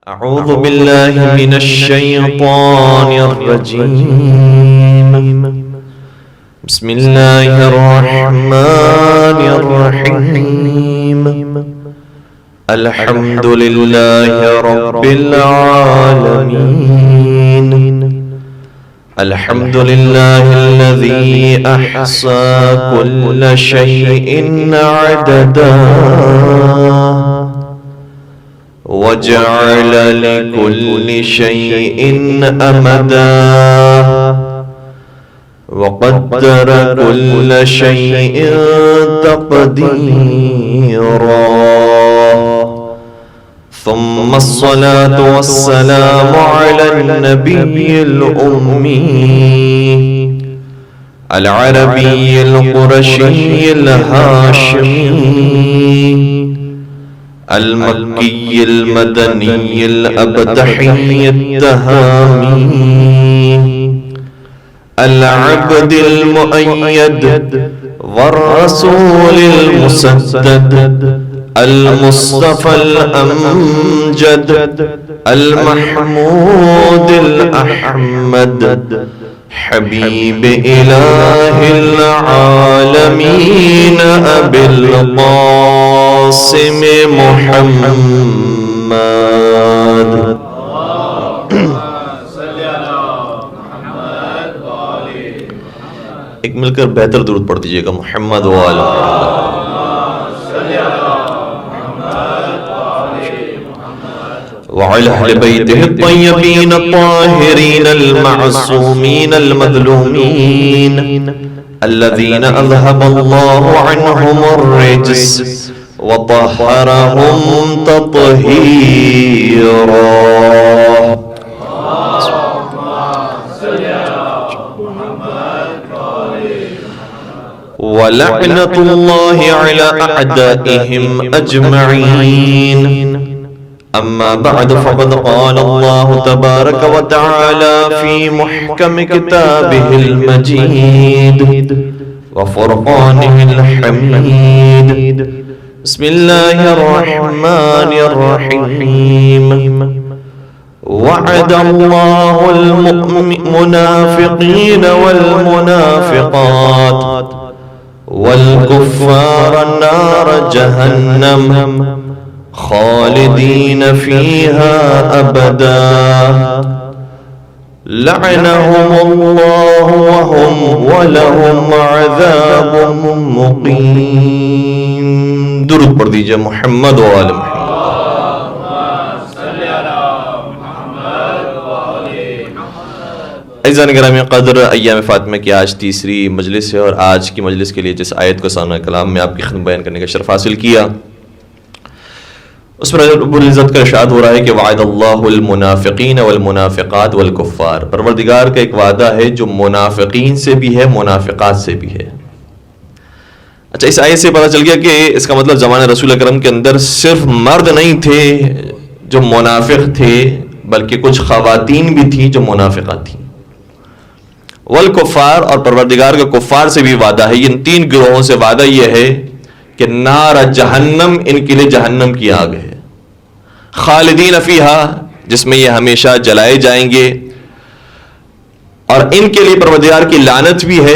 أعوذ بالله من الشيطان الرجيم. بسم الله الرحمن الرحيم. الحمد لله رب العالمين. الحمد لله الذي أحصى كل شيء عددا وجعل لكل شيء أمدا وقدر كل شيء تقديرا. ثم الصلاة والسلام على النبي الأمي العربي القرشي الهاشمي المكي المدني الأبدحي التهامي العبد المؤيد والرسول المسدد المصطفى الأمجد المحمود الأحمد حبيب إله العالمين أبي القاسم محمد. ایک مل کر بہتر درود پڑھ دیجیے گا. محمد وآل وعلى أهل بيته الطيبين الطاهرين المعصومين المظلومين الذين أذهب الله عنهم الرجس وطهرهم تطهيرا. ولعنة الله على أعدائهم أجمعين. أما بعد فقد قال الله تبارك وتعالى في محكم كتابه المجيد وفرقانه الحميد. بسم الله الرحمن الرحيم. وعد الله المنافقين والمنافقات والكفار نار جهنم خالدين فيها أبدا لعنهم الله وهم ولهم عذاب مقيم. درود پڑھ دیجئے محمد و آل محمد. عزیزان گرامی قدر، ایام فاطمہ کی آج تیسری مجلس ہے، اور آج کی مجلس کے لیے جس آیت کو سامنے کلام میں آپ کی خدمت بیان کرنے کا شرف حاصل کیا، اس پر رب العزت کا ارشاد ہو رہا ہے کہ وعد اللہ المنافقین والمنافقات والکفار. پروردگار کا ایک وعدہ ہے جو منافقین سے بھی ہے، منافقات سے بھی ہے. اچھا، اس آیت سے پتہ چل گیا کہ اس کا مطلب زمانہ رسول اکرم کے اندر صرف مرد نہیں تھے جو منافق تھے، بلکہ کچھ خواتین بھی تھیں جو منافقات تھیں. والکفار، اور پروردگار کا کفار سے بھی وعدہ ہے. ان تین گروہوں سے وعدہ یہ ہے کہ نار جہنم، ان کے لیے جہنم کی آگ ہے، خالدین فیہا، جس میں یہ ہمیشہ جلائے جائیں گے، اور ان کے لیے پروردگار کی لعنت بھی ہے،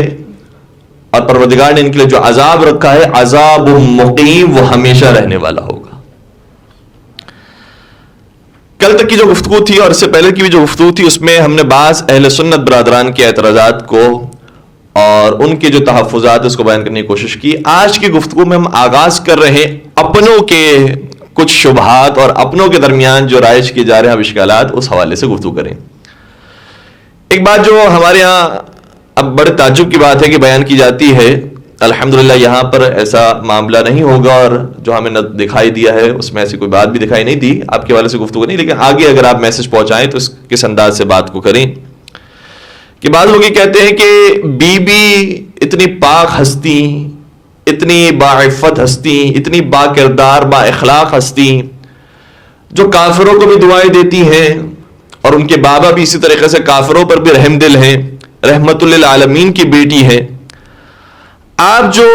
اور پروردگار نے ان کے لیے جو عذاب رکھا ہے عذاب مقیم، وہ ہمیشہ رہنے والا ہوگا. کل تک کی جو گفتگو تھی اور اس سے پہلے کی بھی جو گفتگو تھی، اس میں ہم نے بعض اہل سنت برادران کے اعتراضات کو اور ان کے جو تحفظات اس کو بیان کرنے کی کوشش کی. آج کی گفتگو میں ہم آغاز کر رہے ہیں اپنوں کے کچھ شبہات اور اپنوں کے درمیان جو رائج کیے جا رہے ہیں اشکالات، اس حوالے سے گفتگو کریں. ایک بات جو ہمارے ہاں اب بڑے تعجب کی بات ہے کہ بیان کی جاتی ہے، الحمدللہ یہاں پر ایسا معاملہ نہیں ہوگا، اور جو ہمیں دکھائی دیا ہے اس میں ایسی کوئی بات بھی دکھائی نہیں دی، آپ کے حوالے سے گفتگو نہیں، لیکن آگے اگر آپ میسج پہنچائیں تو اس کس انداز سے بات کو کریں کہ بعض لوگ یہ کہتے ہیں کہ بی بی اتنی پاک ہستی، اتنی باعفت ہستی، اتنی با کردار با اخلاق ہستی، جو کافروں کو بھی دعائیں دیتی ہیں، اور ان کے بابا بھی اسی طریقے سے کافروں پر بھی رحم دل ہیں، رحمت للعالمین کی بیٹی ہے. آپ جو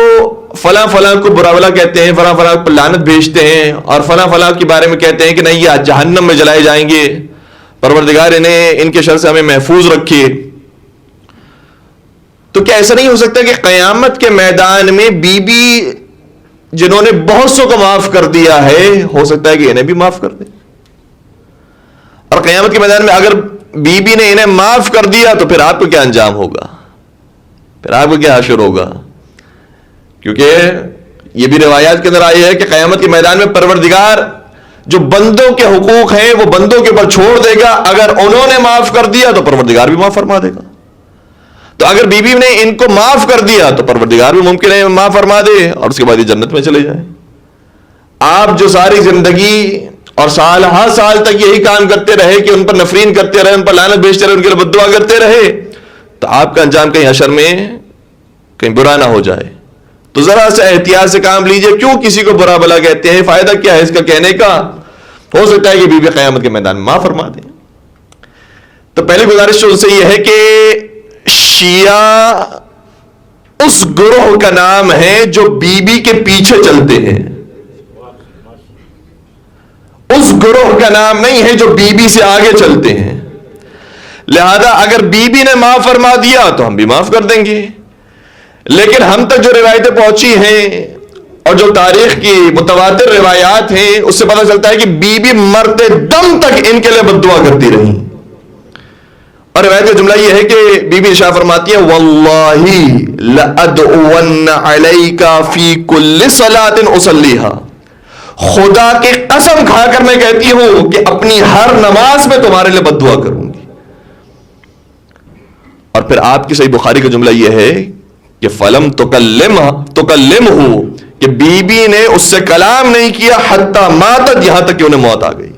فلاں فلاں کو برا بلا کہتے ہیں، فلاں فلاں کو لعنت بھیجتے ہیں اور فلاں فلاں کے بارے میں کہتے ہیں کہ نہیں یہ جہنم میں جلائے جائیں گے، پروردگار انہیں ان کے شر سے ہمیں محفوظ رکھے، تو کیا ایسا نہیں ہو سکتا کہ قیامت کے میدان میں بی بی جنہوں نے بہت سو کو معاف کر دیا ہے، ہو سکتا ہے کہ انہیں بھی معاف کر دے؟ اور قیامت کے میدان میں اگر بی بی نے انہیں معاف کر دیا تو پھر آپ کو کیا انجام ہوگا، پھر آپ کو کیا حشر ہوگا؟ کیونکہ یہ بھی روایات کے اندر آئی ہے کہ قیامت کے میدان میں پروردگار جو بندوں کے حقوق ہیں وہ بندوں کے اوپر چھوڑ دے گا، اگر انہوں نے معاف کر دیا تو پروردگار بھی معاف فرما دے گا، تو اگر بی بی نے ان کو معاف کر دیا تو پروردگار بھی ممکن ہے معاف فرما دے اور اس کے بعد یہ جنت میں چلے جائیں۔ آپ جو ساری زندگی اور سال ہر سال تک یہی کام کرتے رہے کہ ان پر نفرین کرتے رہے، ان پر لعنت بھیجتے رہے، ان کے لیے بد دعا کرتے رہے، تو آپ کا انجام کہیں حشر میں کہیں برا نہ ہو جائے۔ تو ذرا سے احتیاط سے کام لیجئے، کیوں کسی کو برا بلا کہتے ہیں؟ فائدہ کیا ہے اس کا کہنے کا؟ ہو سکتا ہے کہ بی بی قیامت کے میدان میں معاف فرما دیں۔ تو پہلی گزارش ان سے یہ ہے کہ شیعہ اس گروہ کا نام ہے جو بی بی کے پیچھے چلتے ہیں، اس گروہ کا نام نہیں ہے جو بی بی سے آگے چلتے ہیں۔ لہذا اگر بی بی نے معاف فرما دیا تو ہم بھی معاف کر دیں گے، لیکن ہم تک جو روایتیں پہنچی ہیں اور جو تاریخ کی متواتر روایات ہیں اس سے پتہ چلتا ہے کہ بی بی مرتے دم تک ان کے لیے بد دعا کرتی رہی۔ اور روایت کا جملہ یہ ہے کہ بی بی ارشاد فرماتی ہے واللہ لأدعون علیک فی کل صلاۃ اصلیھا، خدا کی قسم کھا کر میں کہتی ہوں کہ اپنی ہر نماز میں تمہارے لیے بد دعا کروں گی۔ اور پھر آپ کی صحیح بخاری کا جملہ یہ ہے کہ فلم تکلمہ، کہ بی بی نے اس سے کلام نہیں کیا حتی ماتت، یہاں تک کہ انہیں موت آ گئی۔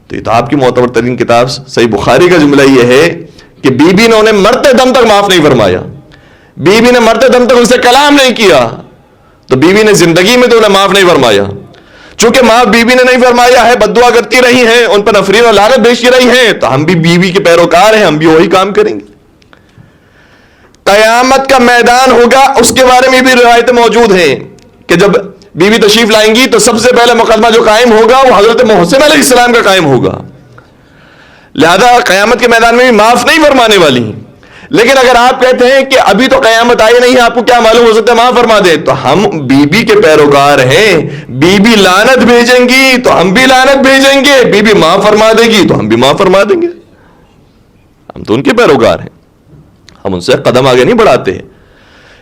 تو یہ تو آپ کی معتبر ترین کتاب صحیح بخاری کا جملہ یہ ہے کہ بی بی نے انہیں مرتے دم تک معاف نہیں فرمایا، بی بی نے مرتے دم تک ان سے کلام نہیں کیا، تو بی بی نے زندگی میں تو انہیں معاف نہیں فرمایا۔ چونکہ معاف بی بی نے نہیں فرمایا ہے، بد دعا کرتی رہی ہیں، ان پر نفرین اور لعنت بھیجتی رہی ہیں، تو ہم بھی بی بی کے پیروکار ہیں، ہم بھی وہی کام کریں گے۔ قیامت کا میدان ہوگا، اس کے بارے میں بھی روایتیں موجود ہیں کہ جب بی بی تشریف لائیں گی تو سب سے پہلا مقدمہ جو قائم ہوگا وہ حضرت محسن علیہ السلام کا قائم ہوگا۔ لہذا قیامت کے میدان میں بھی معاف نہیں فرمانے والی ہیں، لیکن اگر آپ کہتے ہیں کہ ابھی تو قیامت آئی نہیں ہے، آپ کو کیا معلوم ہو سکتا ہے معاف فرما دے، تو ہم بی بی کے پیروکار ہیں، بی بی لعنت بھیجیں گی تو ہم بھی لعنت بھیجیں گے، بی بی معاف فرما دے گی تو ہم بھی معاف فرما دیں گے، ہم تو ان کے پیروکار ہیں، ہم ان سے قدم آگے نہیں بڑھاتے۔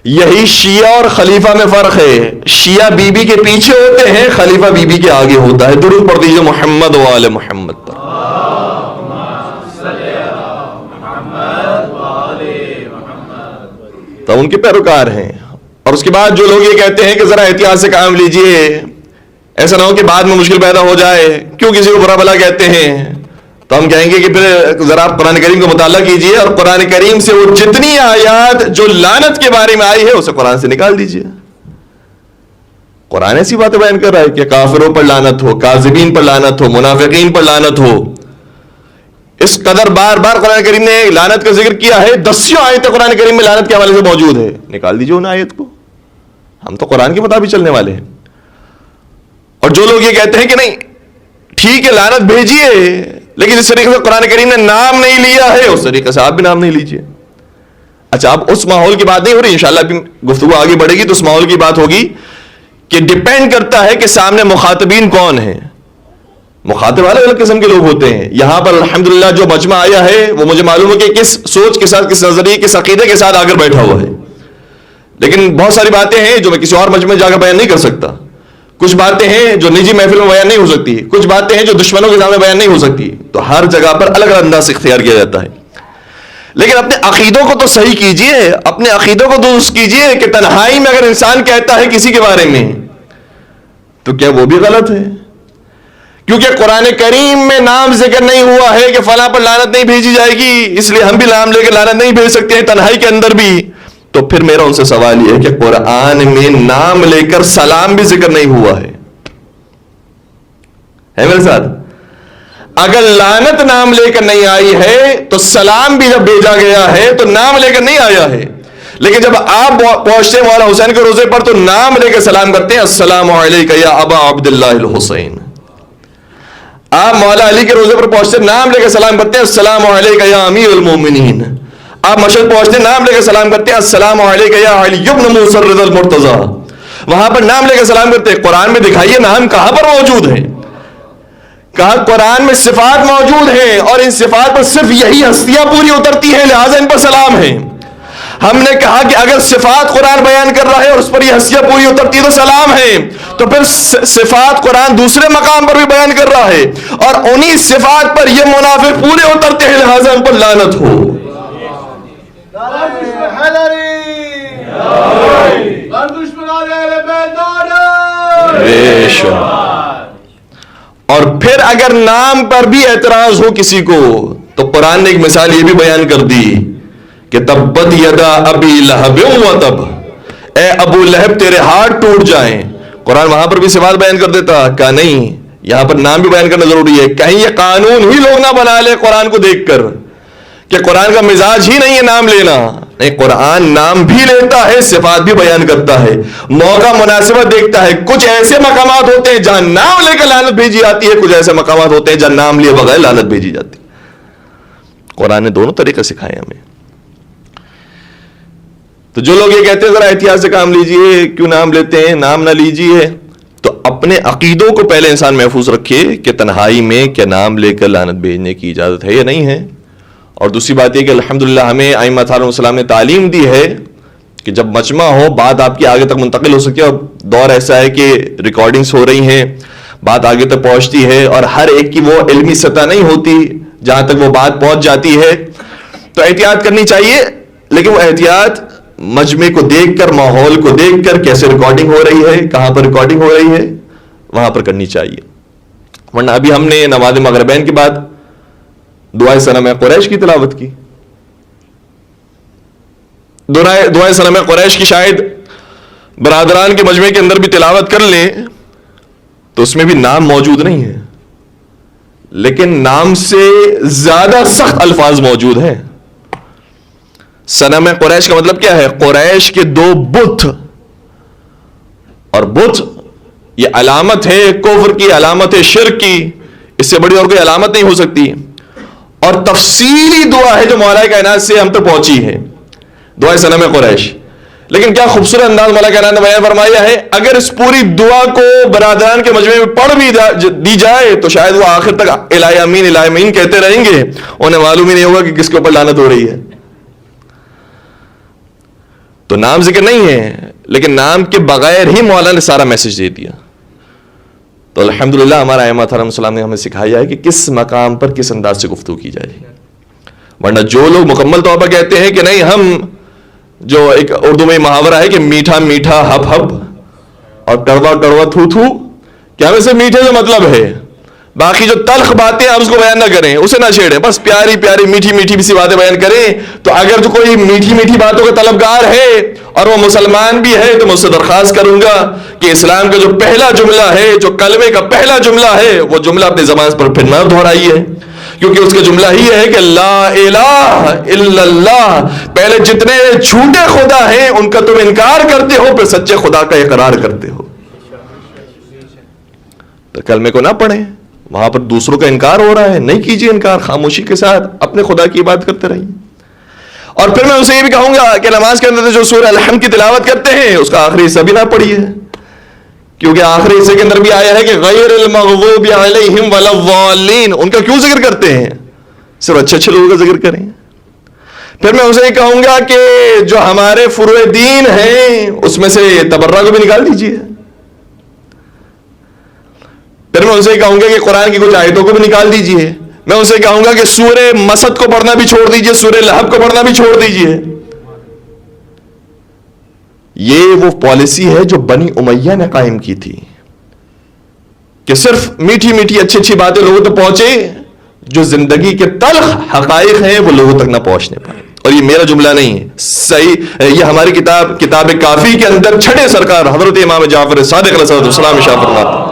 یہی شیعہ اور خلیفہ میں فرق ہے، شیعہ بی بی کے پیچھے ہوتے ہیں، خلیفہ بی بی کے آگے ہوتا ہے۔ درود پڑھ دیجئے محمد و آل محمد پر۔ تو ان کے پیروکار ہیں۔ اور اس کے بعد جو لوگ یہ کہتے ہیں کہ ذرا احتیاط سے کام لیجئے، ایسا نہ ہو کہ بعد میں مشکل پیدا ہو جائے، کیوں کسی کو برا بھلا کہتے ہیں، تو ہم کہیں گے کہ پھر ذرا آپ قرآن کریم کا مطالعہ کیجئے اور قرآن کریم سے وہ جتنی آیات جو لعنت کے بارے میں آئی ہے اسے قرآن سے نکال دیجئے۔ قرآن ایسی باتیں بیان کر رہا ہے کہ کافروں پر لعنت ہو، کاذبین پر لعنت ہو، منافقین پر لعنت ہو۔ اس قدر بار بار قرآن کریم نے لعنت کا ذکر کیا ہے، دسیوں آیتیں قرآن کریم میں لعنت کے حوالے سے موجود ہے، نکال دیجئے ان آیت کو، ہم تو قرآن کے مطابق چلنے والے ہیں۔ اور جو لوگ یہ کہتے ہیں کہ نہیں ٹھیک ہے لعنت بھیجیے، لیکن جس طریقے سے قرآن کریم نے نام نہیں لیا ہے اس طریقے سے آپ بھی نام نہیں لیجئے۔ اچھا اب اس ماحول کی بات نہیں ہو رہی، انشاءاللہ بھی گفتگو آگے بڑھے گی تو اس ماحول کی بات ہوگی کہ ڈیپینڈ کرتا ہے کہ سامنے مخاطبین کون ہیں۔ مخاطب الگ الگ قسم کے لوگ ہوتے ہیں۔ یہاں پر الحمدللہ جو مجمع آیا ہے وہ مجھے معلوم ہے کہ کس سوچ کے ساتھ، کس نظریے، کس عقیدے کے ساتھ آ کر بیٹھا ہوا ہے، لیکن بہت ساری باتیں ہیں جو میں کسی اور مجمع میں جا کر بیان نہیں کر سکتا، کچھ باتیں ہیں جو نجی محفل میں بیان نہیں ہو سکتی، کچھ باتیں ہیں جو دشمنوں کے سامنے بیان نہیں ہو سکتی، تو ہر جگہ پر الگ الگ انداز اختیار کیا جاتا ہے۔ لیکن اپنے عقیدوں کو تو صحیح کیجئے، اپنے عقیدوں کو درست کیجئے کہ تنہائی میں اگر انسان کہتا ہے کسی کے بارے میں تو کیا وہ بھی غلط ہے؟ کیونکہ قرآن کریم میں نام ذکر نہیں ہوا ہے کہ فلاں پر لعنت نہیں بھیجی جائے گی، اس لیے ہم بھی نام لے کے لعنت نہیں بھیج سکتے ہیں تنہائی کے اندر بھی۔ تو پھر میرا ان سے سوال یہ ہے کہ قرآن میں نام لے کر سلام بھی ذکر نہیں ہوا ہے میرے ساتھ؟ اگر لعنت نام لے کر نہیں آئی ہے تو سلام بھی جب بھیجا گیا ہے تو نام لے کر نہیں آیا ہے۔ لیکن جب آپ پہنچتے ہیں مولانا حسین کے روزے پر تو نام لے کے سلام کرتے ہیں السلام علیکہ یا ابا عبداللہ الحسین. آپ مولا علی کے روزے پر پہنچتے نام لے کے سلام کرتے ہیں السلام علیکہ یا امیر المومنین. آپ مشہد پہنچتے نام لے کے سلام کرتے ہیں السلام علیکہ یا علی بن موسی الرضا المرتضی. وہاں پر نام لے کے سلام کرتے ہیں. قرآن میں دکھائیے نام کہاں پر موجود ہے؟ کہا قرآن میں صفات موجود ہیں اور ان صفات پر صرف یہی ہستیاں پوری اترتی ہیں لہٰذا ان پر سلام ہے. ہم نے کہا کہ اگر صفات قرآن بیان کر رہا ہے اور اس پر یہ ہستیاں پوری اترتی ہے تو سلام ہے. تو پھر صفات قرآن دوسرے مقام پر بھی بیان کر رہا ہے اور انہی صفات پر یہ منافق پورے اترتے ہیں لہٰذا ان پر لعنت ہو. اور پھر اگر نام پر بھی اعتراض ہو کسی کو تو قرآن نے ایک مثال یہ بھی بیان کر دی کہ تبت یدا ابی لہب وتب، اے ابو لہب تیرے ہاتھ ٹوٹ جائیں. قرآن وہاں پر بھی صفات بیان کر دیتا، کہا نہیں یہاں پر نام بھی بیان کرنا ضروری ہے. کہیں یہ قانون ہی لوگ نہ بنا لے قرآن کو دیکھ کر کہ قرآن کا مزاج ہی نہیں ہے نام لینا. نہیں، قرآن نام بھی لیتا ہے، صفات بھی بیان کرتا ہے، موقع مناسبت دیکھتا ہے. کچھ ایسے مقامات ہوتے ہیں جہاں نام لے کر لعنت بھیجی جاتی ہے، کچھ ایسے مقامات ہوتے ہیں جہاں نام لیے بغیر لعنت بھیجی جاتی ہے. قرآن نے دونوں طریقے سکھائے ہمیں. تو جو لوگ یہ کہتے ہیں ذرا احتیاط سے کام لیجئے، کیوں نام لیتے ہیں، نام نہ لیجئے، تو اپنے عقیدوں کو پہلے انسان محفوظ رکھے کہ تنہائی میں کیا نام لے کر لعنت بھیجنے کی اجازت ہے یا نہیں ہے. اور دوسری بات یہ کہ الحمدللہ ہمیں ائمہ علیہ السلام نے تعلیم دی ہے کہ جب مجمع ہو بات آپ کی آگے تک منتقل ہو سکے. اور دور ایسا ہے کہ ریکارڈنگز ہو رہی ہیں، بات آگے تک پہنچتی ہے اور ہر ایک کی وہ علمی سطح نہیں ہوتی جہاں تک وہ بات پہنچ جاتی ہے. تو احتیاط کرنی چاہیے، لیکن وہ احتیاط مجمع کو دیکھ کر، ماحول کو دیکھ کر، کیسے ریکارڈنگ ہو رہی ہے، کہاں پر ریکارڈنگ ہو رہی ہے، وہاں پر کرنی چاہیے. ورنہ ابھی ہم نے نماز مغربین کے بعد دعائے صنم قریش کی تلاوت کی. دعائے صنم قریش کی شاید برادران کے مجمع کے اندر بھی تلاوت کر لیں تو اس میں بھی نام موجود نہیں ہے، لیکن نام سے زیادہ سخت الفاظ موجود ہیں. صنم قریش کا مطلب کیا ہے؟ قریش کے دو بت، اور بت یہ علامت ہے کفر کی، علامت ہے شرک کی، اس سے بڑی اور کوئی علامت نہیں ہو سکتی. اور تفصیلی دعا ہے جو مولا کائنات سے ہم تک پہنچی ہے، دعائے صنم قریش. لیکن کیا خوبصورت انداز مولا کائنات نے بیان فرمایا ہے، اگر اس پوری دعا کو برادران کے مجمع میں پڑھ بھی دی جائے تو شاید وہ آخر تک الہی امین الہی امین کہتے رہیں گے، انہیں معلوم ہی نہیں ہوگا کہ کس کے اوپر لعنت ہو رہی ہے. تو نام ذکر نہیں ہے، لیکن نام کے بغیر ہی مولا نے سارا میسج دے دیا. تو الحمدللہ ہمارا ائمہ علیہ السلام نے ہمیں سکھایا ہے کہ کس مقام پر کس انداز سے گفتگو کی جائے. ورنہ جو لوگ مکمل طور پر کہتے ہیں کہ نہیں، ہم جو ایک اردو میں محاورہ ہے کہ میٹھا میٹھا ہب ہب اور کڑوا کڑوا تھو تھو، کیا ویسے میٹھے کا مطلب ہے، باقی جو تلخ باتیں آپ اس کو بیان نہ کریں، اسے نہ چھیڑیں، بس پیاری پیاری میٹھی میٹھی بھی سی باتیں بیان کریں. تو اگر جو کوئی میٹھی میٹھی باتوں کا طلبگار ہے اور وہ مسلمان بھی ہے تو میں اس سے درخواست کروں گا کہ اسلام کا جو پہلا جملہ ہے، جو کلمے کا پہلا جملہ ہے، وہ جملہ اپنی زبان پر پھر نہ دہرائیے، کیونکہ اس کا جملہ ہی ہے کہ لا الہ الا اللہ. پہلے جتنے جھوٹے خدا ہیں ان کا تم انکار کرتے ہو، پھر سچے خدا کا اقرار کرتے ہو. تو کلمے کو نہ پڑھیں، وہاں پر دوسروں کا انکار ہو رہا ہے، نہیں کیجیے انکار، خاموشی کے ساتھ اپنے خدا کی عبادت کرتے رہیے. اور پھر میں اسے یہ بھی کہوں گا کہ نماز کے اندر جو سورہ الحمد کی تلاوت کرتے ہیں اس کا آخری حصہ بھی نہ پڑھیے، کیونکہ آخری حصے کے اندر بھی آیا ہے کہ غیر المغضوب علیہم ولا الضالین. ان کا کیوں ذکر کرتے ہیں؟ صرف اچھے اچھے لوگوں کا ذکر کریں. پھر میں اسے یہ کہوں گا کہ جو ہمارے فروع دین ہیں اس میں سے تبرہ کو بھی نکال دیجیے. پھر میں اسے کہوں گا کہ قرآن کی کچھ آیتوں کو بھی نکال دیجیے. میں اسے کہوں گا کہ سورہ مسد کو پڑھنا بھی چھوڑ دیجیے، سورہ لہب کو پڑھنا بھی چھوڑ دیجیے. یہ وہ پالیسی ہے جو بنی امیہ نے قائم کی تھی کہ صرف میٹھی میٹھی اچھی اچھی باتیں لوگوں تک پہنچے، جو زندگی کے تلخ حقائق ہیں وہ لوگوں تک نہ پہنچنے پائے. اور یہ میرا جملہ نہیں ہے، صحیح یہ ہماری کتاب کافی کے اندر چھٹے سرکار حضرت امام جعفر صادق علیہ السلام ارشاد فرماتے ہیں،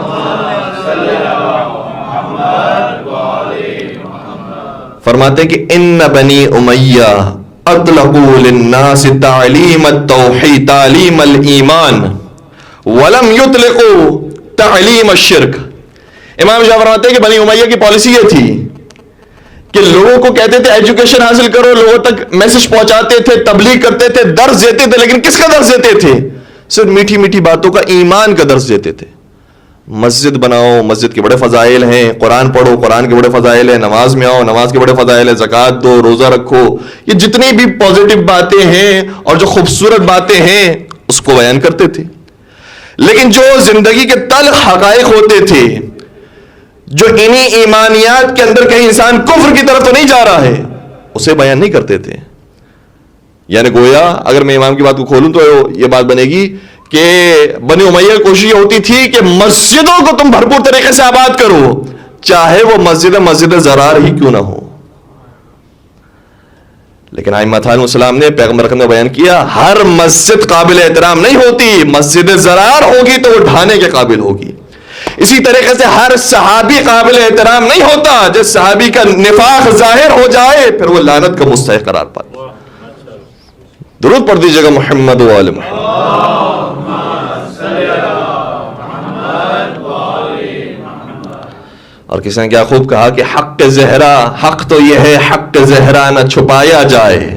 فرماتے ہیں کہ ان بنی امیہ اطلقوا للناس تعلیم التوحید تعلیم الایمان ولم یطلقوا تعلیم الشرک. امام شاہ فرماتے ہیں کہ بنی امیہ کی پالیسی یہ تھی کہ لوگوں کو کہتے تھے ایجوکیشن حاصل کرو, لوگوں تک میسج پہنچاتے تھے, تبلیغ کرتے تھے, درس دیتے تھے, لیکن کس کا درس دیتے تھے؟ صرف میٹھی میٹھی باتوں کا, ایمان کا درس دیتے تھے. مسجد بناؤ, مسجد کے بڑے فضائل ہیں, قرآن پڑھو, قرآن کے بڑے فضائل ہیں, نماز میں آؤ, نماز کے بڑے فضائل ہیں, زکوٰۃ دو, روزہ رکھو, یہ جتنی بھی پازیٹو باتیں ہیں اور جو خوبصورت باتیں ہیں اس کو بیان کرتے تھے. لیکن جو زندگی کے تلخ حقائق ہوتے تھے, جو انہی ایمانیات کے اندر کہیں انسان کفر کی طرف تو نہیں جا رہا ہے, اسے بیان نہیں کرتے تھے. یعنی گویا اگر میں امام کی بات کو کھولوں تو یہ بات بنے گی کہ بنی امیہ کی کوشش یہ ہوتی تھی کہ مسجدوں کو تم بھرپور طریقے سے آباد کرو, چاہے وہ مسجد زرار ہی کیوں نہ ہو. لیکن ائمہ علیہ السلام نے پیغمبر اکرم نے بیان کیا ہر مسجد قابل احترام نہیں ہوتی, مسجد زرار ہوگی تو وہ ڈھانے کے قابل ہوگی. اسی طریقے سے ہر صحابی قابل احترام نہیں ہوتا, جس صحابی کا نفاق ظاہر ہو جائے پھر وہ لعنت کا مستحق قرار پاتا. درود پڑھ دیجیے گا محمد و آل محمد. اور کسی نے کیا خوب کہا کہ حق زہرا, حق تو یہ ہے حق زہرا نہ چھپایا جائے,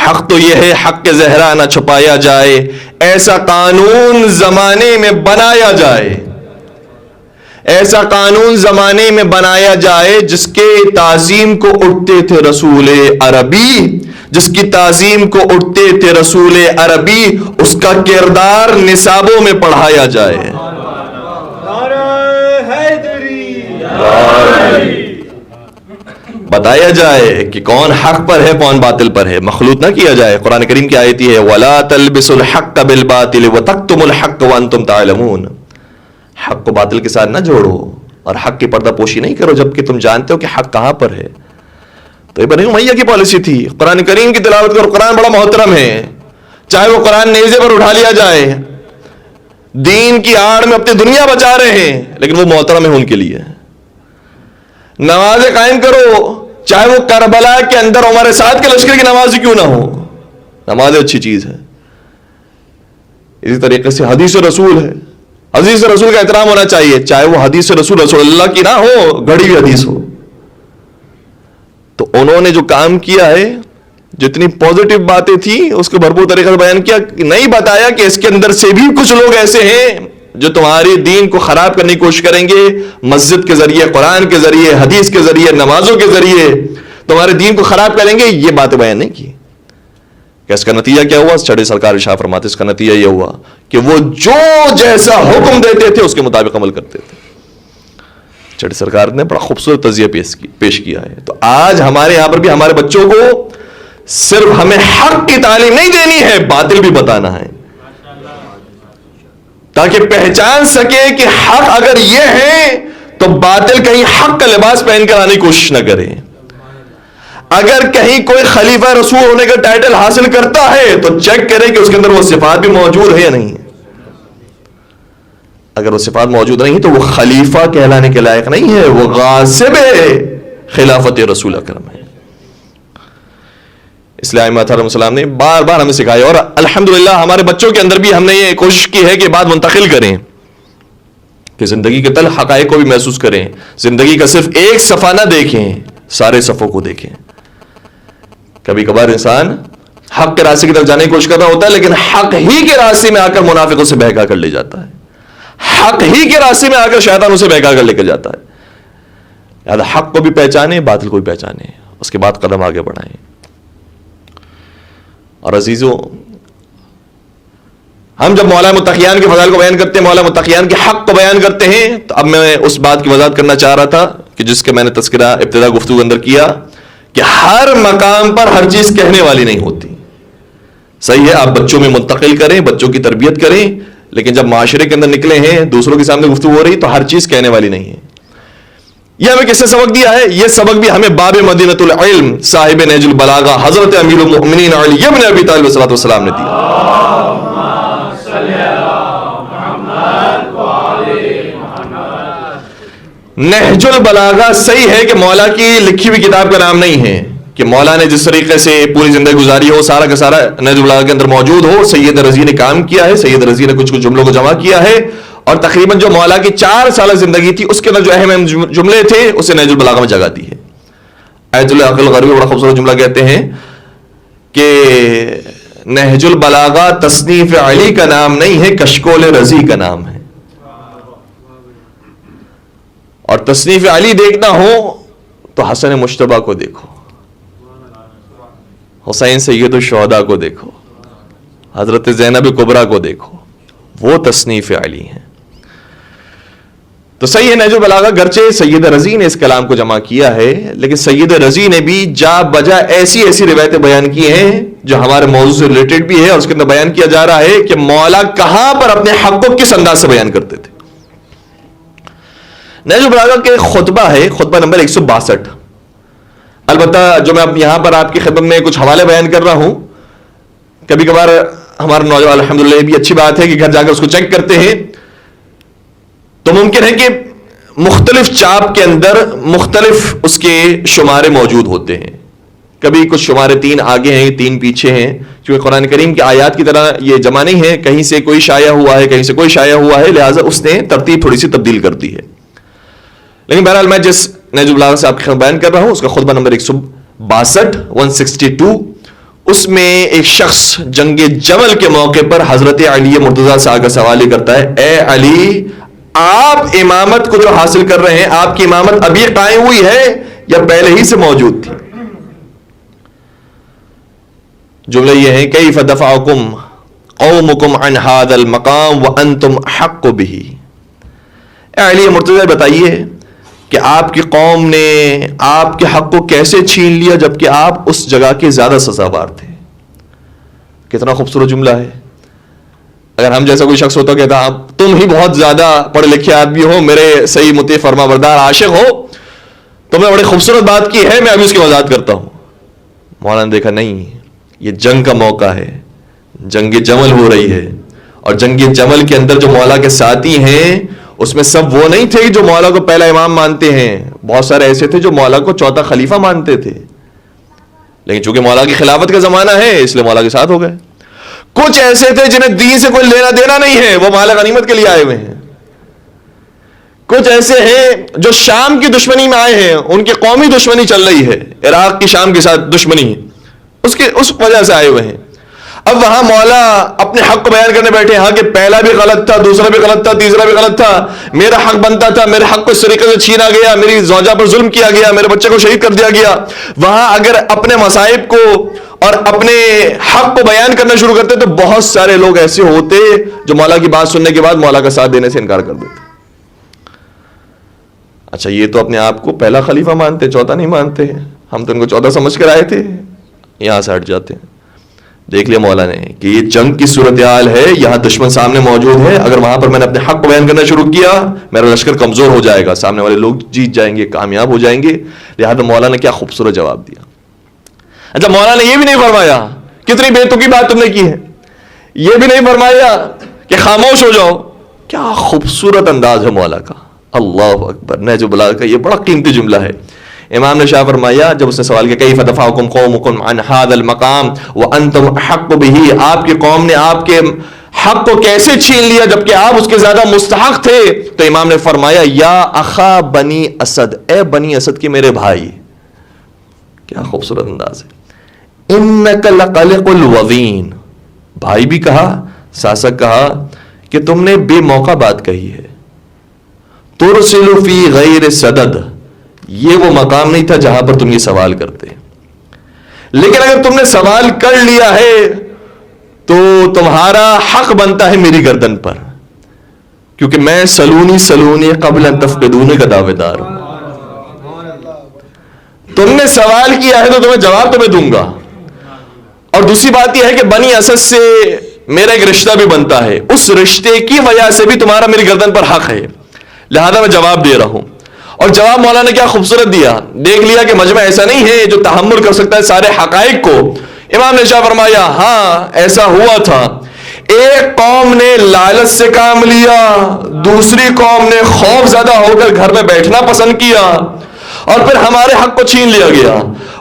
حق تو یہ ہے حق زہرا نہ چھپایا جائے, ایسا قانون زمانے میں بنایا جائے, ایسا قانون زمانے میں بنایا جائے جس کے تعظیم کو اٹھتے تھے رسول عربی, جس کی تعظیم کو اٹھتے تھے رسول عربی, اس کا کردار نصابوں میں پڑھایا جائے. بتایا جائے کہ کون حق پر ہے کون باطل پر ہے, مخلوط نہ کیا جائے. قرآن کریم کی آیت ہے وَلَا تَلْبِسُوا الْحَقَّ بِالْبَاطِلِ وَتَكْتُمُوا الْحَقَّ وَأَنْتُمْ تَعْلَمُونَ. حق کو باطل کے ساتھ نہ جوڑو اور حق کی پردہ پوشی نہیں کرو جبکہ تم جانتے ہو کہ حق کہاں پر ہے. تو یہ بنی امیہ کی پالیسی تھی. قرآن کریم کی تلاوت کرو, قرآن بڑا محترم ہے, چاہے وہ قرآن نیزے پر اٹھا لیا جائے, دین کی آڑ میں اپنی دنیا بچا رہے ہیں لیکن وہ محترم ہے ان کے لیے. نمازیں قائم کرو, چاہے وہ کربلا کے اندر ہمارے ساتھ کے لشکر کی نماز کیوں نہ ہو, نماز اچھی چیز ہے. اسی طریقے سے حدیث رسول ہے, حدیث رسول کا احترام ہونا چاہیے, چاہے وہ حدیث رسول اللہ کی نہ ہو, گھڑی ہوئی حدیث ہو. تو انہوں نے جو کام کیا ہے, جتنی پازیٹو باتیں تھیں اس کو بھرپور طریقے سے بیان کیا, نہیں بتایا کہ اس کے اندر سے بھی کچھ لوگ ایسے ہیں جو تمہاری دین کو خراب کرنے کی کوشش کریں گے, مسجد کے ذریعے, قرآن کے ذریعے, حدیث کے ذریعے, نمازوں کے ذریعے تمہارے دین کو خراب کریں گے. یہ باتیں بیان نہیں کی. کہ اس کا نتیجہ کیا ہوا؟ چھڑے سرکار ارشاد فرماتے اس کا نتیجہ یہ ہوا کہ وہ جو جیسا حکم دیتے تھے اس کے مطابق عمل کرتے تھے. چھڑے سرکار نے بڑا خوبصورت تجزیہ پیش کیا ہے. تو آج ہمارے یہاں پر بھی ہمارے بچوں کو صرف ہمیں حق کی تعلیم نہیں دینی ہے, باطل بھی بتانا ہے, تاکہ پہچان سکے کہ حق اگر یہ ہے تو باطل کہیں حق کا لباس پہن کر آنے کی کوشش نہ کرے. اگر کہیں کوئی خلیفہ رسول ہونے کا ٹائٹل حاصل کرتا ہے تو چیک کرے کہ اس کے اندر وہ صفات بھی موجود ہے یا نہیں. اگر وہ صفات موجود نہیں تو وہ خلیفہ کہلانے کے لائق نہیں ہے, وہ غاصب خلافت رسول اکرم ہے. اس لیے ائمہ علیہ السلام نے بار بار ہمیں سکھایا, اور الحمدللہ ہمارے بچوں کے اندر بھی ہم نے یہ کوشش کی ہے کہ بات منتقل کریں کہ زندگی کے تلخ حقائق کو بھی محسوس کریں. زندگی کا صرف ایک صفحہ نہ دیکھیں, سارے صفوں کو دیکھیں. کبھی کبھار انسان حق کے راستے کی طرف جانے کی کوشش کر رہا ہوتا ہے لیکن حق ہی کے راستے میں آ کر منافقوں سے بہکا کر لے جاتا ہے, حق ہی کے راستے میں آ کر شیطان اسے بہکا کر لے کر جاتا ہے. لہٰذا حق کو بھی پہچانے, باطل کو بھی پہچانے, اس کے بعد قدم آگے بڑھائیں. اور عزیزوں, ہم جب مولا متقیان کے فضائل کو بیان کرتے ہیں, مولا متقیان کے حق کو بیان کرتے ہیں, تو اب میں اس بات کی وضاحت کرنا چاہ رہا تھا کہ جس کے میں نے تذکرہ ابتدا گفتگو کے اندر کیا کہ ہر مقام پر ہر چیز کہنے والی نہیں ہوتی. صحیح ہے, آپ بچوں میں منتقل کریں, بچوں کی تربیت کریں, لیکن جب معاشرے کے اندر نکلے ہیں, دوسروں کے سامنے گفتگو ہو رہی, تو ہر چیز کہنے والی نہیں ہے. یہ ہمیں کس نے سبق دیا ہے؟ یہ سبق بھی ہمیں باب مدینۃ العلم صاحب نہج البلاغہ حضرت امیر المؤمنین علی ابن ابی طالب علیہ السلام نے دیا. نہج البلاغہ صحیح ہے کہ مولا کی لکھی ہوئی کتاب کا نام نہیں ہے, کہ مولا نے جس طریقے سے پوری زندگی گزاری ہو سارا کا سارا نہج البلاغہ کے اندر موجود ہو. سید رضی نے کام کیا ہے, سید رضی نے کچھ جملوں کو جمع کیا ہے, اور تقریباً جو مولا کی 4 سالہ زندگی تھی اس کے اندر جو اہم جملے تھے اسے نہج البلاغہ میں جگہ دی ہے. آیت اللہ عقل غریب بڑا خوبصورت جملہ کہتے ہیں کہ نہج البلاغہ تصنیف علی کا نام نہیں ہے, کشکول رضی کا نام ہے. اور تصنیف علی دیکھنا ہو تو حسن مشتبہ کو دیکھو, حسین سید الشہداء کو دیکھو, حضرت زینب کبریٰ کو دیکھو, وہ تصنیف علی ہیں. تو صحیح ہے نہج البلاغہ گرچہ سید رضی نے اس کلام کو جمع کیا ہے, لیکن سید رضی نے بھی جا بجا ایسی ایسی روایتیں بیان کی ہیں جو ہمارے موضوع سے ریلیٹڈ بھی ہے, اور اس کے اندر بیان کیا جا رہا ہے کہ مولا کہاں پر اپنے حق کو کس انداز سے بیان کرتے تھے. نہج البلاغہ کے خطبہ ہے, خطبہ نمبر 162. البتہ جو میں اب یہاں پر آپ کی خدمت میں کچھ حوالے بیان کر رہا ہوں, کبھی کبھار ہمارے نوجوان الحمدللہ یہ بھی اچھی بات ہے کہ گھر جا کر اس کو چیک کرتے ہیں, تو ممکن ہے کہ مختلف چاپ کے اندر مختلف اس کے شمارے موجود ہوتے ہیں. کبھی کچھ شمارے 3 آگے ہیں 3 پیچھے ہیں, کیونکہ قرآن کریم کی آیات کی طرح یہ جمع نہیں ہے, کہیں سے کوئی شائع ہوا ہے کہیں سے کوئی شائع ہوا ہے, لہٰذا اس نے ترتیب تھوڑی سی تبدیل کر دی ہے. لیکن بہرحال میں جس نہج البلاغہ سے آپ کے خدمت بیان کر رہا ہوں اس کا خطبہ نمبر 162 اس میں ایک شخص جنگ جمل کے موقع پر حضرت علی مرتضیٰ سے آگے سوال ہی کرتا ہے, اے علی آپ امامت کو جو حاصل کر رہے ہیں آپ کی امامت ابھی قائم ہوئی ہے یا پہلے ہی سے موجود تھی؟ جملہ یہ ہے کیف دفعکم قومکم عن ھذا المقام وانتم احق بہ. اے علی مرتضیٰ بتائیے کہ آپ کی قوم نے آپ کے حق کو کیسے چھین لیا جبکہ آپ اس جگہ کے زیادہ سزاوار تھے. کتنا خوبصورت جملہ ہے. اگر ہم جیسا کوئی شخص ہوتا کہتا تم ہی بہت زیادہ پڑھے لکھے آدمی ہو, میرے صحیح مطیع فرما بردار عاشق ہو, تم نے بڑی خوبصورت بات کی ہے, میں ابھی اس کی وضاحت کرتا ہوں. مولانا نے دیکھا نہیں, یہ جنگ کا موقع ہے, جنگ جمل ہو رہی ہے, اور جنگ جمل کے اندر جو مولا کے ساتھی ہیں اس میں سب وہ نہیں تھے جو مولا کو پہلا امام مانتے ہیں, بہت سارے ایسے تھے جو مولا کو چوتھا خلیفہ مانتے تھے, لیکن چونکہ مولا کی خلافت کا زمانہ ہے اس لیے مولا کے ساتھ ہو گئے. کچھ ایسے تھے جنہیں دین سے کوئی لینا دینا نہیں ہے, وہ مال غنیمت کے لیے آئے ہوئے ہیں. کچھ ایسے ہیں جو شام کی دشمنی میں آئے ہیں, ان کی قومی دشمنی چل رہی ہے, عراق کی شام کے ساتھ دشمنی, اس وجہ سے آئے ہوئے ہیں. اب وہاں مولا اپنے حق کو بیان کرنے بیٹھے, ہاں کہ پہلا بھی غلط تھا, دوسرا بھی غلط تھا, تیسرا بھی غلط تھا, میرا حق بنتا تھا, میرے حق کو اس طریقے سے چھینا گیا, میری زوجہ پر ظلم کیا گیا, میرے بچے کو شہید کر دیا گیا. وہاں اگر اپنے مصائب کو اور اپنے حق کو بیان کرنا شروع کرتے تو بہت سارے لوگ ایسے ہوتے جو مولا کی بات سننے کے بعد مولا کا ساتھ دینے سے انکار کر دیتے. اچھا یہ تو اپنے آپ کو پہلا خلیفہ مانتے, چوتھا نہیں مانتے, ہم تو ان کو چوتھا سمجھ کر آئے تھے, یہاں سے ہٹ جاتے ہیں. دیکھ لیا مولا نے کہ یہ جنگ کی صورتحال ہے, یہاں دشمن سامنے موجود ہے, اگر وہاں پر میں نے اپنے حق کو بیان کرنا شروع کیا میرا لشکر کمزور ہو جائے گا, سامنے والے لوگ جیت جائیں گے, کامیاب ہو جائیں گے. لہٰذا مولا نے کیا خوبصورت جواب دیا. اچھا مولا نے یہ بھی نہیں فرمایا کتنی بے تکی بات تم نے کی ہے, یہ بھی نہیں فرمایا کہ خاموش ہو جاؤ. کیا خوبصورت انداز ہے مولا کا, اللہ اکبر. نہج البلاغہ کا یہ بڑا قیمتی جملہ ہے. امام نے شاہ فرمایا جب اس نے سوال کیا کیف دفعکم قومکم عن ھذا المقام وانتم احق بہ, آپ کی قوم نے آپ کے حق کو کیسے چھین لیا جبکہ آپ اس کے زیادہ مستحق تھے, تو امام نے فرمایا یا اخا بنی اسد, اے بنی اسد کے میرے بھائی. کیا خوبصورت انداز ہے. انک لقلق الوضین, بھائی بھی کہا, ساسک کہا کہ تم نے بے موقع بات کہی ہے. ترسل فی غیر صدد, یہ وہ مقام نہیں تھا جہاں پر تم یہ سوال کرتے, لیکن اگر تم نے سوال کر لیا ہے تو تمہارا حق بنتا ہے میری گردن پر, کیونکہ میں سلونی قبل ان تفقدونی کا دعوے دار ہوں. تم نے سوال کیا ہے تو تمہیں جواب تمہیں دوں گا. اور دوسری بات یہ ہے کہ بنی اسد سے میرا ایک رشتہ بھی بنتا ہے, اس رشتے کی وجہ سے بھی تمہارا میری گردن پر حق ہے, لہذا میں جواب دے رہا ہوں. اور جواب مولا نے کیا خوبصورت دیا. دیکھ لیا کہ مجمع ایسا نہیں ہے جو تحمل کر سکتا ہے سارے حقائق کو. امام نے شاہ فرمایا ہاں ایسا ہوا تھا, ایک قوم نے لالچ سے کام لیا, دوسری قوم نے خوف زدہ ہو کر گھر میں بیٹھنا پسند کیا, اور پھر ہمارے حق کو چھین لیا گیا.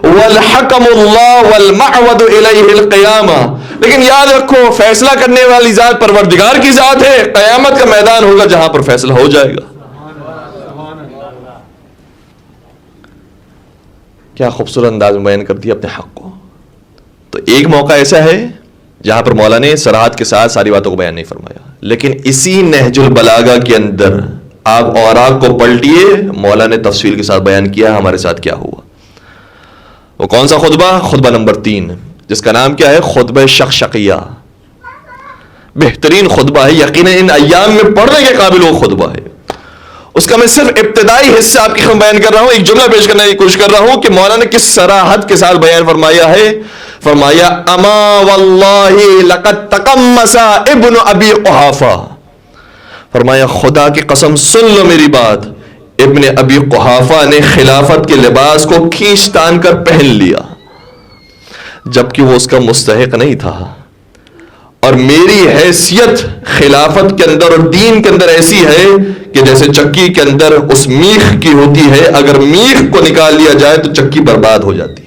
والحکم اللہ والمعود الیہ القیامہ. لیکن یاد رکھو فیصلہ کرنے والی ذات پروردگار کی ذات ہے. قیامت کا میدان ہوگا جہاں پر فیصلہ ہو جائے گا. کیا خوبصورت انداز میں بیان کر دیا اپنے حق کو. تو ایک موقع ایسا ہے جہاں پر مولا نے صراحت کے ساتھ ساری باتوں کو بیان نہیں فرمایا, لیکن اسی نہج البلاغہ کے اندر آپ اوراق کو پلٹیے, مولا نے تفصیل کے ساتھ بیان کیا ہمارے ساتھ کیا ہوا. وہ کون سا خطبہ؟ خطبہ نمبر 3, جس کا نام کیا ہے؟ خطبہ شقشقیہ. بہترین خطبہ ہے, یقیناً ان ایام میں پڑھنے کے قابل وہ خطبہ ہے. اس کا میں صرف ابتدائی حصہ آپ کی خدمت بیان کر رہا ہوں, ایک جملہ پیش کرنے کی کوشش کر رہا ہوں کہ مولانا نے کس صراحت کے ساتھ بیان فرمایا ہے. فرمایا اما واللہ لقد تقمص ابن ابی قحافہ. فرمایا خدا کی قسم سن لو میری بات, ابن ابی قحافہ نے خلافت کے لباس کو کھینچ تان کر پہن لیا جبکہ وہ اس کا مستحق نہیں تھا. اور میری حیثیت خلافت کے اندر اور دین کے اندر ایسی ہے کہ جیسے چکی کے اندر اس میخ کی ہوتی ہے, اگر میخ کو نکال لیا جائے تو چکی برباد ہو جاتی ہے.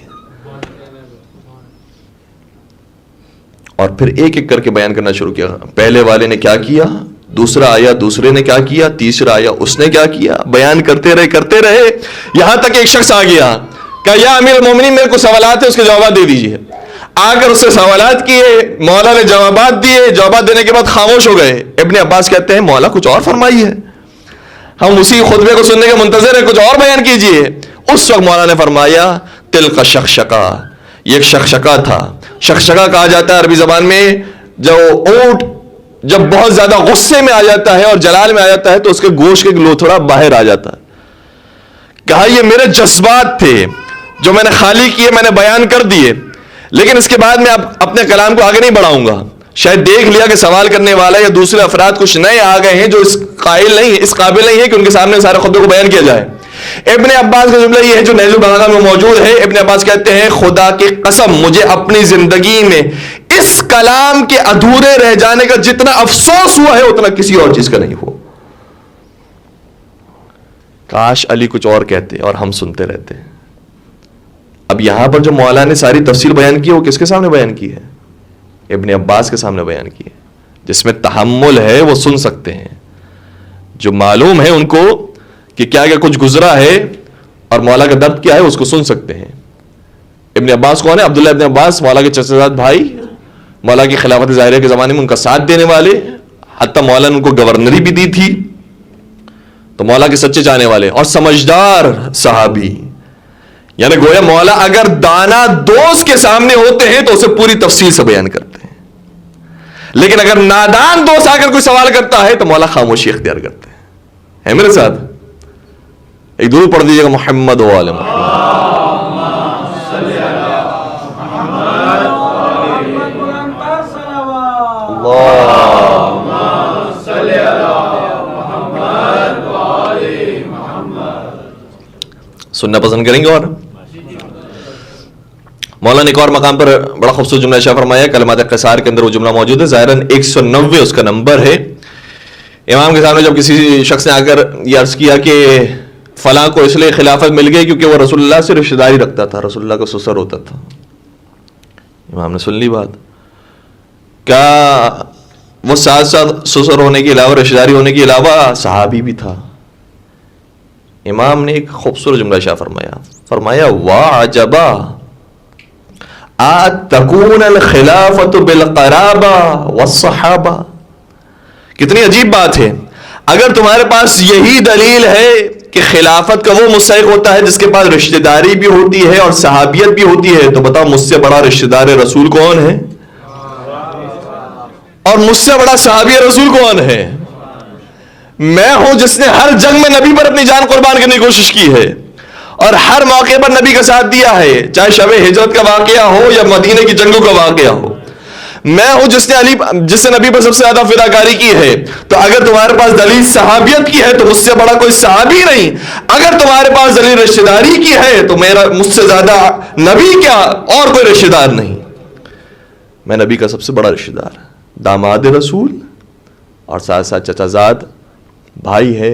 اور پھر ایک ایک کر کے بیان کرنا شروع کیا. پہلے والے نے کیا کیا, دوسرا آیا دوسرے نے کیا کیا, تیسرا آیا اس نے کیا کیا. بیان کرتے رہے یہاں تک ایک شخص آ گیا کہ یا امیر المومنین میرے کو سوالات ہیں, اس کے جوابات دے دیجیے. آ کر اس سے سوالات کیے, مولا نے جوابات دیے. جوابات دینے کے بعد خاموش ہو گئے. ابن عباس کہتے ہیں مولا کچھ اور فرمائیے, ہم اسی خطبے کو سننے کے منتظر ہیں, کچھ اور بیان کیجیے. اس وقت مولا نے فرمایا تلک شقشقہ, یہ ایک شقشقہ تھا. شقشقہ کہا جاتا ہے عربی زبان میں جو اونٹ جب بہت زیادہ غصے میں آ جاتا ہے اور جلال میں آ جاتا ہے تو اس کے گوشت کے لوتھڑا باہر آ جاتا ہے. کہا یہ میرے جذبات تھے جو میں نے خالی کیے, میں نے بیان کر دیے, لیکن اس کے بعد میں اپنے کلام کو آگے نہیں بڑھاؤں گا. شاید دیکھ لیا کہ سوال کرنے والا یا دوسرے افراد کچھ نئے آ گئے ہیں جو اس قابل نہیں ہے کہ ان کے سامنے سارے خطبے کو بیان کیا جائے. ابن عباس کا جملہ یہ ہے جو نہج البلاغہ میں موجود ہے. ابن عباس کہتے ہیں خدا کی قسم مجھے اپنی زندگی میں اس کلام کے ادھورے رہ جانے کا جتنا افسوس ہوا ہے اتنا کسی اور چیز کا نہیں ہوا. کاش علی کچھ اور کہتے اور ہم سنتے رہتے. اب یہاں پر جو مولا نے ساری تفصیل بیان کی ہے وہ کس کے سامنے بیان کی ہے؟ ابن عباس کے سامنے بیان کی ہے. جس میں تحمل ہے وہ سن سکتے ہیں, جو معلوم ہے ان کو کہ کیا کیا کچھ گزرا ہے اور مولا کا درد کیا ہے اس کو سن سکتے ہیں. ابن عباس کون ہے؟ عبداللہ ابن عباس, مولا کے چچا زاد بھائی, مولا کی خلافت ظاہرہ کے زمانے میں ان کا ساتھ دینے والے, حتیٰ مولا نے ان کو گورنری بھی دی تھی. تو مولا کے سچے جانے والے اور سمجھدار صحابی. یعنی گویا مولا اگر دانا دوست کے سامنے ہوتے ہیں تو اسے پوری تفصیل سے بیان کرتے ہیں, لیکن اگر نادان دوست آ کر کوئی سوال کرتا ہے تو مولا خاموشی اختیار کرتے ہیں. ہے میرے ساتھ؟ ایک درود پڑھ دیجیے گا محمد و آل محمد. سننا پسند کریں گے. اور مولانا نے ایک اور مقام پر بڑا خوبصورت جملہ ارشاد فرمایا, کلمات قصار کے اندر وہ جملہ موجود ہے, ظاہراً 190 اس کا نمبر ہے. امام کے سامنے جب کسی شخص نے آ کر یہ عرض کیا کہ فلاں کو اس لیے خلافت مل گئی کیونکہ وہ رسول اللہ سے رشتہ داری رکھتا تھا, رسول اللہ کا سسر ہوتا تھا. امام نے سن لی بات. کیا وہ ساتھ ساتھ سسر ہونے کے علاوہ رشتہ داری ہونے کے علاوہ صحابی بھی تھا؟ امام نے ایک خوبصورت جملہ ارشاد فرمایا وعجبا تکون الخلافت بالقرابہ والصحابہ. کتنی عجیب بات ہے, اگر تمہارے پاس یہی دلیل ہے کہ خلافت کا وہ مستحق ہوتا ہے جس کے پاس رشتہ داری بھی ہوتی ہے اور صحابیت بھی ہوتی ہے, تو بتاؤ مجھ سے بڑا رشتہ دار رسول کون ہے اور مجھ سے بڑا صحابی رسول کون ہے؟ میں ہوں جس نے ہر جنگ میں نبی پر اپنی جان قربان کرنے کی کوشش کی ہے اور ہر موقع پر نبی کا ساتھ دیا ہے, چاہے شب ہجرت کا واقعہ ہو یا مدینے کی جنگوں کا واقعہ ہو. میں ہوں جس نے نبی پر سب سے زیادہ فداکاری کی ہے. تو اگر تمہارے پاس دلیل صحابیت کی ہے تو مجھ سے بڑا کوئی صحابی نہیں. اگر تمہارے پاس دلیل رشتہ داری کی ہے تو مجھ سے زیادہ نبی کیا اور کوئی رشتہ دار نہیں. میں نبی کا سب سے بڑا رشتہ دار, داماد رسول اور ساتھ ساتھ چچا زاد بھائی ہے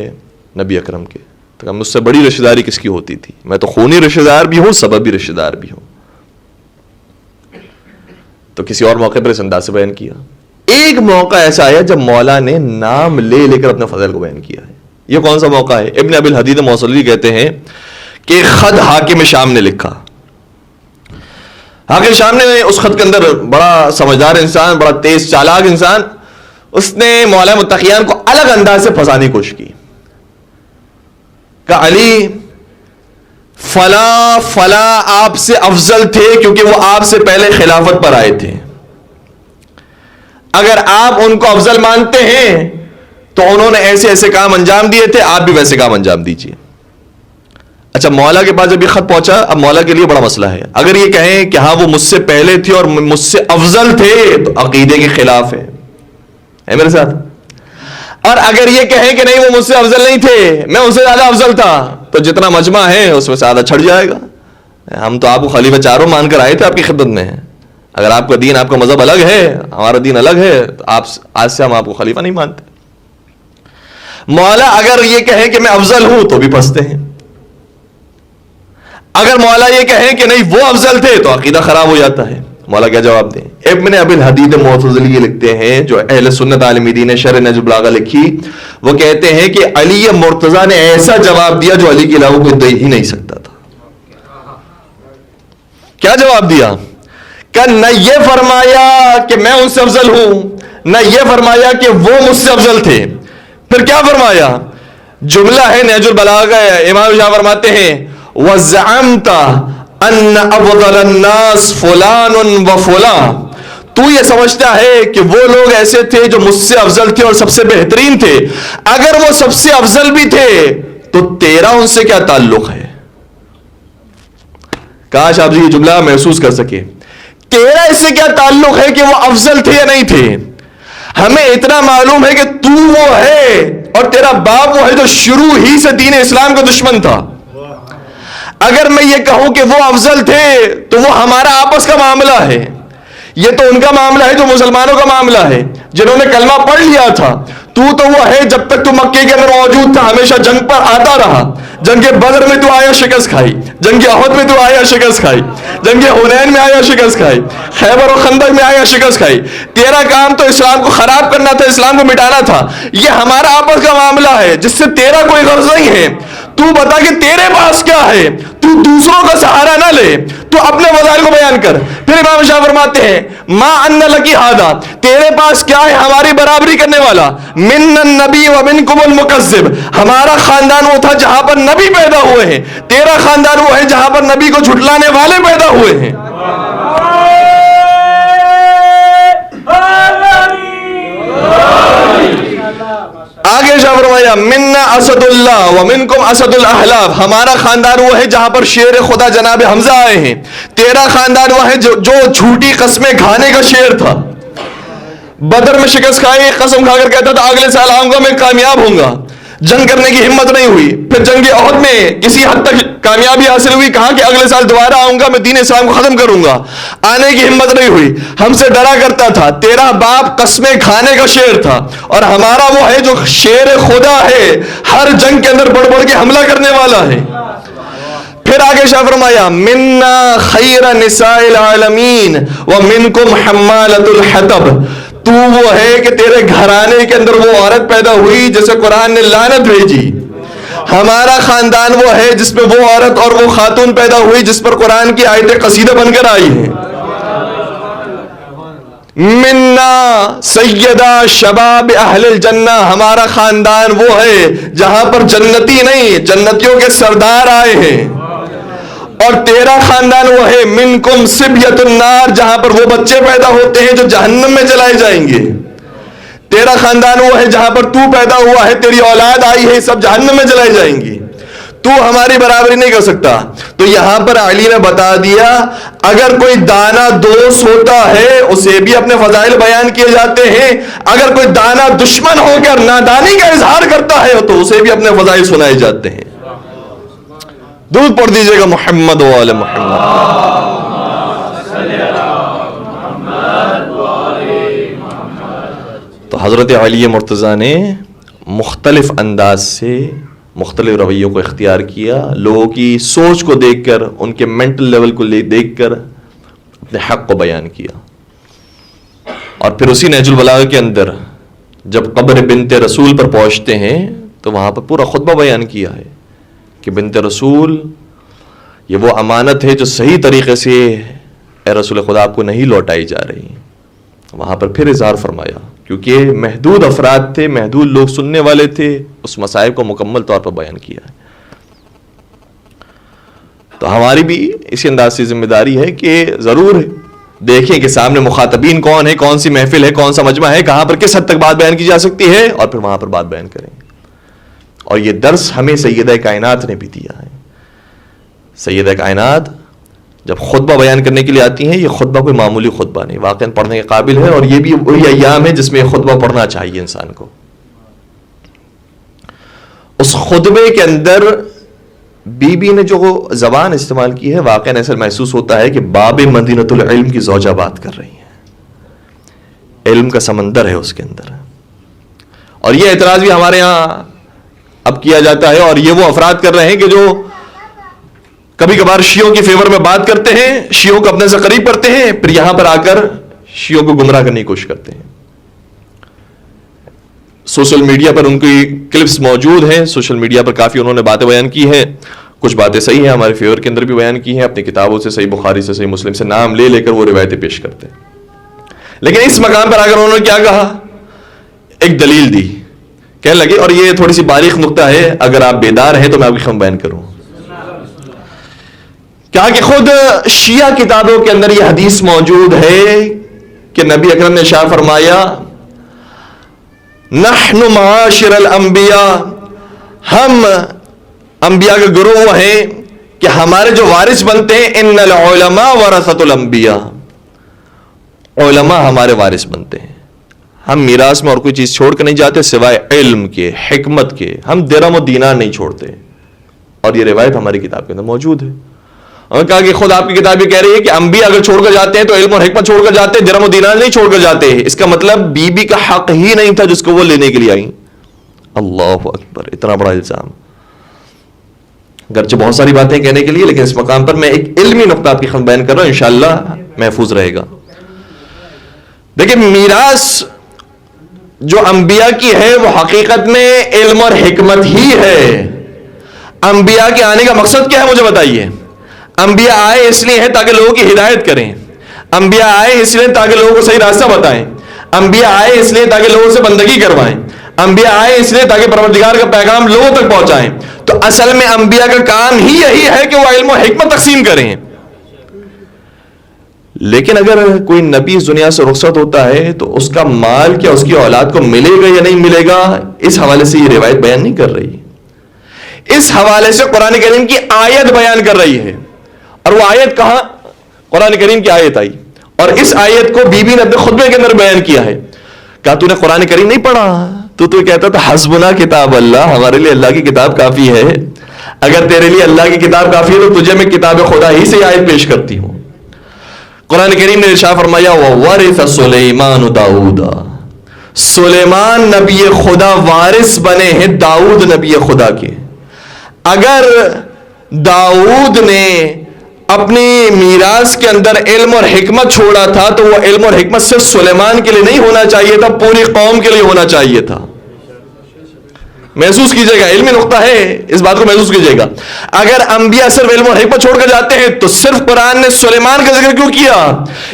نبی اکرم کے. تو مجھ سے بڑی رشتہ داری کس کی ہوتی تھی؟ میں تو خونی رشتہ دار بھی ہوں، سببی رشتہ دار بھی ہوں. تو کسی اور موقع پر اس انداز سے بیان کیا. ایک موقع ایسا آیا جب مولا نے نام لے لے کر اپنے فضائل کو بیان کیا ہے. یہ کون سا موقع ہے؟ ابن ابی الحدید موصلی کہتے ہیں کہ خط حاکم شام نے لکھا. حاکم شام نے اس خط کے اندر، بڑا سمجھدار انسان، بڑا تیز چالاک انسان، اس نے مولا متقیان کو الگ انداز سے پھنسانے کی کوشش کی. کہ علی فلاں فلاں آپ سے افضل تھے کیونکہ وہ آپ سے پہلے خلافت پر آئے تھے. اگر آپ ان کو افضل مانتے ہیں تو انہوں نے ایسے ایسے کام انجام دیے تھے، آپ بھی ویسے کام انجام دیجیے. اچھا، مولا کے پاس جب یہ خط پہنچا، اب مولا کے لیے بڑا مسئلہ ہے. اگر یہ کہیں کہ ہاں وہ مجھ سے پہلے تھے اور مجھ سے افضل تھے تو عقیدے کے خلاف ہے میرے ساتھ. اور اگر یہ کہیں کہ نہیں وہ مجھ سے افضل نہیں تھے، میں ان سے زیادہ افضل تھا، تو جتنا مجمع ہے اس میں سے آدھا چھٹ جائے گا. ہم تو آپ کو خلیفہ چاروں مان کر آئے تھے آپ کی خدمت میں. اگر آپ کا دین، آپ کا مذہب الگ ہے، ہمارا دین الگ ہے، تو آج سے ہم آپ کو خلیفہ نہیں مانتے. مولا اگر یہ کہے کہ میں افضل ہوں تو بھی پھنستے ہیں. اگر مولا یہ کہے کہ نہیں وہ افضل تھے تو عقیدہ خراب ہو جاتا ہے. مولا کیا جواب دیں؟ ابن ابی الحدید موصلی یہ لکھتے ہیں، جو اہل سنت عالم دین نے شرح نہج البلاغہ لکھی، وہ کہتے ہیں کہ علی مرتضیٰ نے ایسا جواب دیا جو علی کے علاوہ کوئی دے ہی نہیں سکتا تھا. کیا جواب دیا؟ کہ نہ یہ فرمایا کہ میں ان سے افضل ہوں، نہ یہ فرمایا کہ وہ مجھ سے افضل تھے. پھر کیا فرمایا؟ جملہ ہے نہج البلاغہ، امام شاہ فرماتے ہیں وَزَعَمْتَ أَنَّ أَفْضَلَ النَّاسِ فُلَانٌ وَفُلَانٌ، تو یہ سمجھتا ہے کہ وہ لوگ ایسے تھے جو مجھ سے افضل تھے اور سب سے بہترین تھے. اگر وہ سب سے افضل بھی تھے تو تیرا ان سے کیا تعلق ہے؟ کاش آپ یہ جملہ محسوس کر سکے. تیرا اس سے کیا تعلق ہے کہ وہ افضل تھے یا نہیں تھے؟ ہمیں اتنا معلوم ہے کہ تو وہ ہے اور تیرا باپ وہ ہے جو شروع ہی سے دین اسلام کا دشمن تھا. اگر میں یہ کہوں کہ وہ افضل تھے تو وہ ہمارا آپس کا معاملہ ہے، یہ تو ان کا معاملہ ہے جو مسلمانوں کا معاملہ ہے جنہوں نے کلمہ پڑھ لیا تھا. تو وہ ہے جب تک تو مکے کے اندر موجود تھا ہمیشہ جنگ پر آتا رہا. جنگ بدر میں تو آیا شکست کھائی، جنگ احد میں تو آیا شکست کھائی، جنگ حنین میں آیا شکست کھائی، خیبر و خندق میں آیا شکست کھائی. تیرا کام تو اسلام کو خراب کرنا تھا، اسلام کو مٹانا تھا. یہ ہمارا آپس کا معاملہ ہے جس سے تیرا کوئی غرض نہیں ہے. تو بتا کہ تیرے پاس کیا ہے، تو دوسروں کا سہارا نہ لے، تو اپنے وظائف کو بیان کر. پھر امام شاہ فرماتے ہیں ما ان لکی ھذا، تیرے پاس کیا ہے ہماری برابری کرنے والا. من النبی و منکم المکذب، ہمارا خاندان وہ تھا جہاں پر نبی پیدا ہوئے ہیں، تیرا خاندان وہ ہے جہاں پر نبی کو جھٹلانے والے پیدا ہوئے ہیں. آگے شاہ فرمایا منا اسد اللہ ومنکم اسد الاحلاف، ہمارا خاندان وہ ہے جہاں پر شیر خدا جناب حمزہ آئے ہیں، تیرا خاندان وہ ہے جو جھوٹی قسمیں کھانے کا شیر تھا. بدر میں شکست کھائی، قسم کھا کر کہتا تھا اگلے سال آؤں گا میں کامیاب ہوں گا. جنگ کرنے کی ہمت نہیں ہوئی. پھر جنگ احد میں کسی حد تک کامیابی حاصل ہوئی، کہا کہ اگلے سال دوبارہ آؤں گا میں دین اسلام کو ختم کروں گا. آنے کی ہمت نہیں ہوئی، ہم سے ڈرا کرتا تھا. تیرا باپ قسمیں کھانے کا شیر تھا اور ہمارا وہ ہے جو شیر خدا ہے، ہر جنگ کے اندر بڑھ بڑھ کے حملہ کرنے والا ہے. پھر آگے شاہ فرمایا منا خیر نساء العالمین ومنکم حمالۃ الحطب، تو وہ ہے کہ تیرے گھرانے کے اندر وہ عورت پیدا ہوئی جسے قرآن نے لعنت بھیجی. ہمارا خاندان وہ ہے جس میں وہ عورت اور وہ خاتون پیدا ہوئی جس پر قرآن کی آیت قصیدہ بن کر آئی ہیں. منا سیدہ شباب اہل الجنہ، ہمارا خاندان وہ ہے جہاں پر جنتی نہیں جنتیوں کے سردار آئے ہیں. اور تیرا خاندان وہ ہے منکم صبیۃ النار، جہاں پر وہ بچے پیدا ہوتے ہیں جو جہنم میں جلائے جائیں گے. تیرا خاندان وہ ہے جہاں پر تو پیدا ہوا ہے، تیری اولاد آئی ہے، سب جہنم میں جلائے جائیں گی. تو ہماری برابری نہیں کر سکتا. تو یہاں پر علی نے بتا دیا اگر کوئی دانا دوست ہوتا ہے اسے بھی اپنے فضائل بیان کیے جاتے ہیں، اگر کوئی دانا دشمن ہو کر نادانی کا اظہار کرتا ہے تو اسے بھی اپنے فضائل سنائے جاتے ہیں. درود پڑھ دیجئے گا محمد و آل محمد. تو حضرت علی مرتضیٰ نے مختلف انداز سے مختلف رویوں کو اختیار کیا، لوگوں کی سوچ کو دیکھ کر، ان کے مینٹل لیول کو دیکھ کر اپنے حق کو بیان کیا. اور پھر اسی نہج البلاغہ کے اندر جب قبر بنت رسول پر پہنچتے ہیں تو وہاں پر پورا خطبہ بیان کیا ہے کہ بنت رسول یہ وہ امانت ہے جو صحیح طریقے سے اے رسول خدا آپ کو نہیں لوٹائی جا رہی. وہاں پر پھر اظہار فرمایا، کیونکہ محدود افراد تھے، محدود لوگ سننے والے تھے، اس مسائل کو مکمل طور پر بیان کیا ہے. تو ہماری بھی اسی انداز سے ذمہ داری ہے کہ ضرور دیکھیں کہ سامنے مخاطبین کون ہے، کون سی محفل ہے، کون سا مجمع ہے، کہاں پر کس حد تک بات بیان کی جا سکتی ہے، اور پھر وہاں پر بات بیان کریں. اور یہ درس ہمیں سیدہ کائنات نے بھی دیا ہے. سیدہ کائنات جب خطبہ بیان کرنے کے لیے آتی ہیں، یہ خطبہ کوئی معمولی خطبہ نہیں، واقعاً پڑھنے کے قابل ہے. اور یہ بھی وہی ایام ہے جس میں خطبہ پڑھنا چاہیے انسان کو. اس خطبے کے اندر بی بی نے جو زبان استعمال کی ہے، واقعاً ایسا محسوس ہوتا ہے کہ باب مدینۃ العلم کی زوجہ بات کر رہی ہیں. علم کا سمندر ہے اس کے اندر. اور یہ اعتراض بھی ہمارے ہاں اب کیا جاتا ہے، اور یہ وہ افراد کر رہے ہیں کہ جو کبھی کبھار شیعوں کی فیور میں بات کرتے ہیں، شیعوں کو اپنے سے قریب کرتے ہیں، پھر یہاں پر آ کر شیعوں کو گمراہ کرنے کی کوشش کرتے ہیں. سوشل میڈیا پر ان کی کلپس موجود ہیں، سوشل میڈیا پر کافی انہوں نے باتیں بیان کی ہیں. کچھ باتیں صحیح ہیں، ہمارے فیور کے اندر بھی بیان کی ہیں، اپنی کتابوں سے، صحیح بخاری سے، صحیح مسلم سے نام لے لے کر وہ روایتیں پیش کرتے ہیں. لیکن اس مقام پر آ کر انہوں نے کیا کہا؟ ایک دلیل دی. کہنے لگے، اور یہ تھوڑی سی باریک نقطہ ہے، اگر آپ بیدار ہیں تو میں آپ کی خدمت بیان کروں. کہا کہ خود شیعہ کتابوں کے اندر یہ حدیث موجود ہے کہ نبی اکرم نے ارشاد فرمایا، نحن معاشر الانبیاء، ہم انبیاء کے گروہ ہیں کہ ہمارے جو وارث بنتے ہیں، ان العلماء ورثۃ الانبیاء، علماء ہمارے وارث بنتے ہیں. ہم میراث میں اور کوئی چیز چھوڑ کر نہیں جاتے سوائے علم کے، حکمت کے. ہم درہم و دینار نہیں چھوڑتے. اور یہ روایت ہماری کتاب کے اندر موجود ہے. اور کہا کہ خود آپ کی کتاب یہ کہہ رہی ہے کہ انبیاء اگر چھوڑ کر جاتے ہیں تو علم اور حکمت چھوڑ کر جاتے ہیں، درہم و دینار نہیں چھوڑ کر جاتے. اس کا مطلب بی بی کا حق ہی نہیں تھا جس کو وہ لینے کے لیے آئیں. اللہ اکبر، اتنا بڑا الزام. گرچہ بہت ساری باتیں کہنے کے لیے، لیکن اس مقام پر میں ایک علمی نقطہ آپ کی خدمت بیان کر رہا ہوں، انشاءاللہ محفوظ رہے گا. دیکھیں، میراث جو انبیاء کی ہے وہ حقیقت میں علم اور حکمت ہی ہے. انبیاء کے آنے کا مقصد کیا ہے مجھے بتائیے؟ انبیاء آئے اس لیے ہیں تاکہ لوگوں کی ہدایت کریں. انبیاء آئے اس لیے تاکہ لوگوں کو صحیح راستہ بتائیں. انبیاء آئے اس لیے تاکہ لوگوں سے بندگی کروائیں. انبیاء آئے اس لیے تاکہ پروردگار کا پیغام لوگوں تک پہنچائیں. تو اصل میں انبیاء کا کام ہی یہی ہے کہ وہ علم و حکمت تقسیم کریں. لیکن اگر کوئی نبی اس دنیا سے رخصت ہوتا ہے تو اس کا مال کیا اس کی اولاد کو ملے گا یا نہیں ملے گا، اس حوالے سے یہ روایت بیان نہیں کر رہی. اس حوالے سے قرآن کریم کی آیت بیان کر رہی ہے. اور وہ آیت کہاں؟ قرآن کریم کی آیت آئی، اور اس آیت کو بی بی نے اپنے خطبے کے اندر بیان کیا ہے. کہا تو نے قرآن کریم نہیں پڑھا؟ تو کہتا تھا حسبنا کتاب اللہ، ہمارے لیے اللہ کی کتاب کافی ہے. اگر تیرے لیے اللہ کی کتاب کافی ہے تو تجھے میں کتاب خدا ہی سے آیت پیش کرتی ہوں. قرآن کریم نے ارشاد فرمایا وَوَرِثَ سُلَيْمَانُ دَاوُودَ، سلیمان نبی خدا وارث بنے ہیں داؤد نبی خدا کے. اگر داؤد نے اپنی میراث کے اندر علم اور حکمت چھوڑا تھا تو وہ علم اور حکمت صرف سلیمان کے لیے نہیں ہونا چاہیے تھا، پوری قوم کے لیے ہونا چاہیے تھا. محسوس کیجئے گا، علمی نقطہ ہے، اس بات کو محسوس کیجئے گا. اگر انبیاء صرف علم اور حکمت چھوڑ کر جاتے ہیں تو صرف قرآن نے سلیمان کا ذکر کیوں کیا؟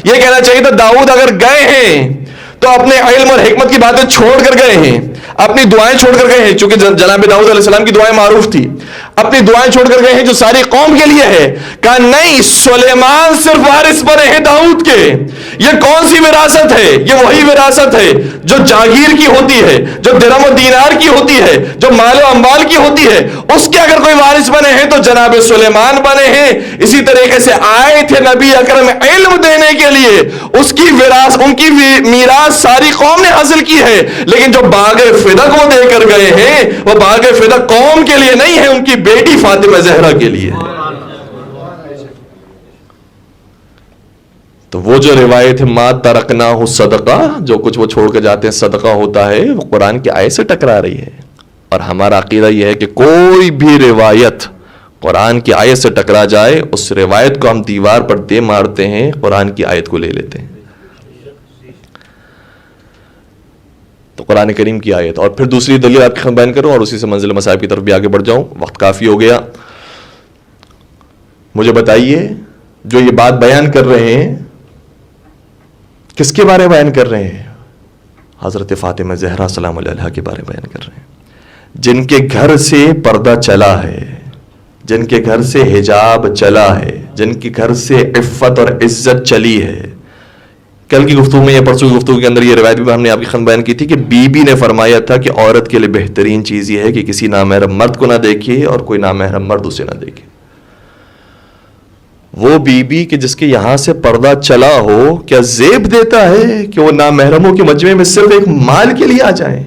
یہ کہنا چاہیے تھا داؤد اگر گئے ہیں تو اپنے علم اور حکمت کی باتیں چھوڑ کر گئے ہیں، اپنی دعائیں چھوڑ کر گئے ہیں، چونکہ جناب داؤد علیہ السلام کی دعائیں معروف تھی. اپنی دعائیں چھوڑ کر گئے ہیں جو ساری قوم کے لیے ہے. کہا نہیں، سلیمان صرف وارث بنے ہیں داؤد کے. یہ کون سی وراثت ہے؟ یہ وہی وراثت ہے جو جاگیر کی ہوتی ہے، جو درہم و دینار کی ہوتی ہے، جو مال و اموال کی ہوتی ہے. اس کے اگر کوئی وارث بنے ہیں تو جناب سلیمان بنے ہیں. اسی طریقے سے آئے تھے نبی اکرم علم دینے کے لیے، اس کی وراثت، ان کی میراث ساری قوم نے حاصل کی ہے. لیکن جو باغ فدق وہ دے کر گئے ہیں وہ باغ فدق قوم کے لیے نہیں ہے، ان کی بیٹی فاطمہ زہرا کے لیے. تو وہ جو روایت ہے ما ترکناہ صدقہ، جو کچھ وہ چھوڑ کر جاتے ہیں صدقہ ہوتا ہے، وہ قرآن کی آیت سے ٹکرا رہی ہے. اور ہمارا عقیدہ یہ ہے کہ کوئی بھی روایت قرآن کی آیت سے ٹکرا جائے اس روایت کو ہم دیوار پر دے مارتے ہیں، قرآن کی آیت کو لے لیتے ہیں. تو قرآن کریم کی آیت. اور پھر دوسری دلیل آپ کے خدمت بیان کروں اور اسی سے منزل مصائب کی طرف بھی آگے بڑھ جاؤں، وقت کافی ہو گیا. مجھے بتائیے جو یہ بات بیان کر رہے ہیں کس کے بارے بیان کر رہے ہیں؟ حضرت فاطمہ زہرا سلام اللہ علیہا کے بارے بیان کر رہے ہیں، جن کے گھر سے پردہ چلا ہے، جن کے گھر سے حجاب چلا ہے، جن کے گھر سے عفت اور عزت چلی ہے. کل کی گفتگو میں یا پرسوں کی گفتگو کے اندر یہ روایت بھی ہم نے آپ کی خدمت بیان کی تھی کہ بی بی نے فرمایا تھا کہ عورت کے لیے بہترین چیز یہ ہے کہ کسی نامحرم مرد کو نہ دیکھے اور کوئی نامحرم مرد اسے نہ دیکھے. وہ بی بی کہ جس کے یہاں سے پردہ چلا ہو، کیا زیب دیتا ہے کہ وہ نامحرموں کے مجمع میں صرف ایک مال کے لیے آ جائیں؟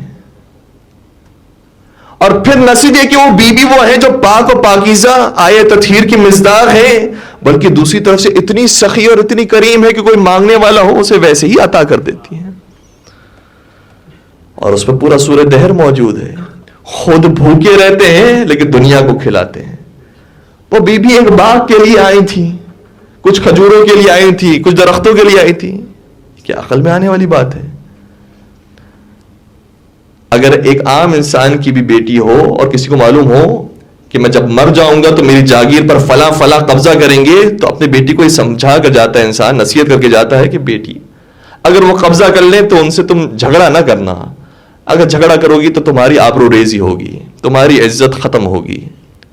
اور پھر نہ صرف یہ کہ وہ بی بی وہ ہے جو پاک و پاکیزہ آئے تطہیر کی مصداق ہے، بلکہ دوسری طرف سے اتنی سخی اور اتنی کریم ہے کہ کوئی مانگنے والا ہو اسے ویسے ہی عطا کر دیتی ہیں. اور اس میں پورا سورہ دہر موجود ہے. خود بھوکے رہتے ہیں لیکن دنیا کو کھلاتے ہیں. وہ بی بی ایک باغ کے لیے آئی تھی، کچھ کھجوروں کے لیے آئی تھی، کچھ درختوں کے لیے آئی تھی. کیا عقل میں آنے والی بات ہے؟ اگر ایک عام انسان کی بھی بیٹی ہو اور کسی کو معلوم ہو کہ میں جب مر جاؤں گا تو میری جاگیر پر فلاں فلاں قبضہ کریں گے، تو اپنی بیٹی کو یہ سمجھا کر جاتا ہے، انسان نصیحت کر کے جاتا ہے کہ بیٹی اگر وہ قبضہ کر لیں تو ان سے تم جھگڑا نہ کرنا، اگر جھگڑا کرو گی تو تمہاری آبرو ریزی ہوگی، تمہاری عزت ختم ہوگی.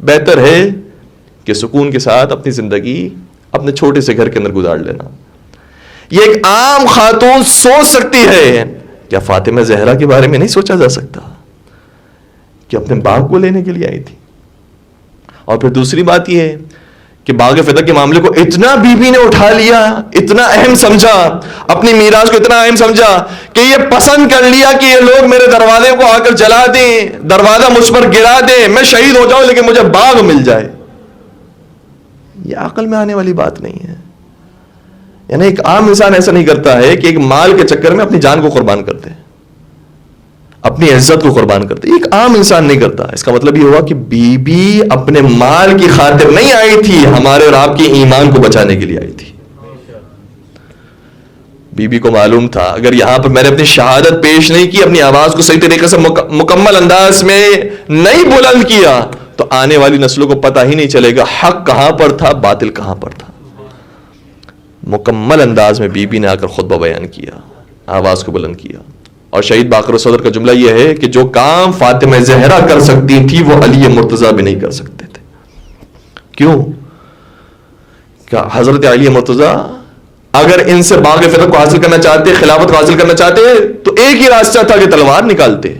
بہتر ہے کہ سکون کے ساتھ اپنی زندگی اپنے چھوٹے سے گھر کے اندر گزار لینا. یہ ایک عام خاتون سوچ سکتی ہے، کیا فاطمہ زہرا کے بارے میں نہیں سوچا جا سکتا کہ اپنے باغ کو لینے کے لیے آئی تھی؟ اور پھر دوسری بات یہ ہے کہ باغ فتح کے معاملے کو اتنا بی بی نے اٹھا لیا، اتنا اہم سمجھا، اپنی میراث کو اتنا اہم سمجھا کہ یہ پسند کر لیا کہ یہ لوگ میرے دروازے کو آ کر جلا دیں، دروازہ مجھ پر گرا دیں، میں شہید ہو جاؤں لیکن مجھے باغ مل جائے. یہ عقل میں آنے والی بات نہیں ہے. یعنی ایک عام انسان ایسا نہیں کرتا ہے کہ ایک مال کے چکر میں اپنی جان کو قربان کرتے، اپنی عزت کو قربان کرتے. ایک عام انسان نہیں کرتا. اس کا مطلب یہ ہوا کہ بی بی اپنے مال کی خاطر نہیں آئی تھی، ہمارے اور آپ کے ایمان کو بچانے کے لیے آئی تھی. بی بی کو معلوم تھا اگر یہاں پر میں نے اپنی شہادت پیش نہیں کی، اپنی آواز کو صحیح طریقے سے مکمل انداز میں نہیں بلند کیا، تو آنے والی نسلوں کو پتہ ہی نہیں چلے گا حق کہاں پر تھا، باطل کہاں پر تھا. مکمل انداز میں بی بی نے آ کر خطبہ بیان کیا، آواز کو بلند کیا. اور شہید باقر صدر کا جملہ یہ ہے کہ جو کام فاطمہ زہرا کر سکتی تھی وہ علی مرتضیٰ بھی نہیں کر سکتے تھے. کیوں؟ کہ حضرت علی مرتضیٰ اگر ان سے باغ فتح کو حاصل کرنا چاہتے، خلافت کو حاصل کرنا چاہتے، تو ایک ہی راستہ تھا کہ تلوار نکالتے.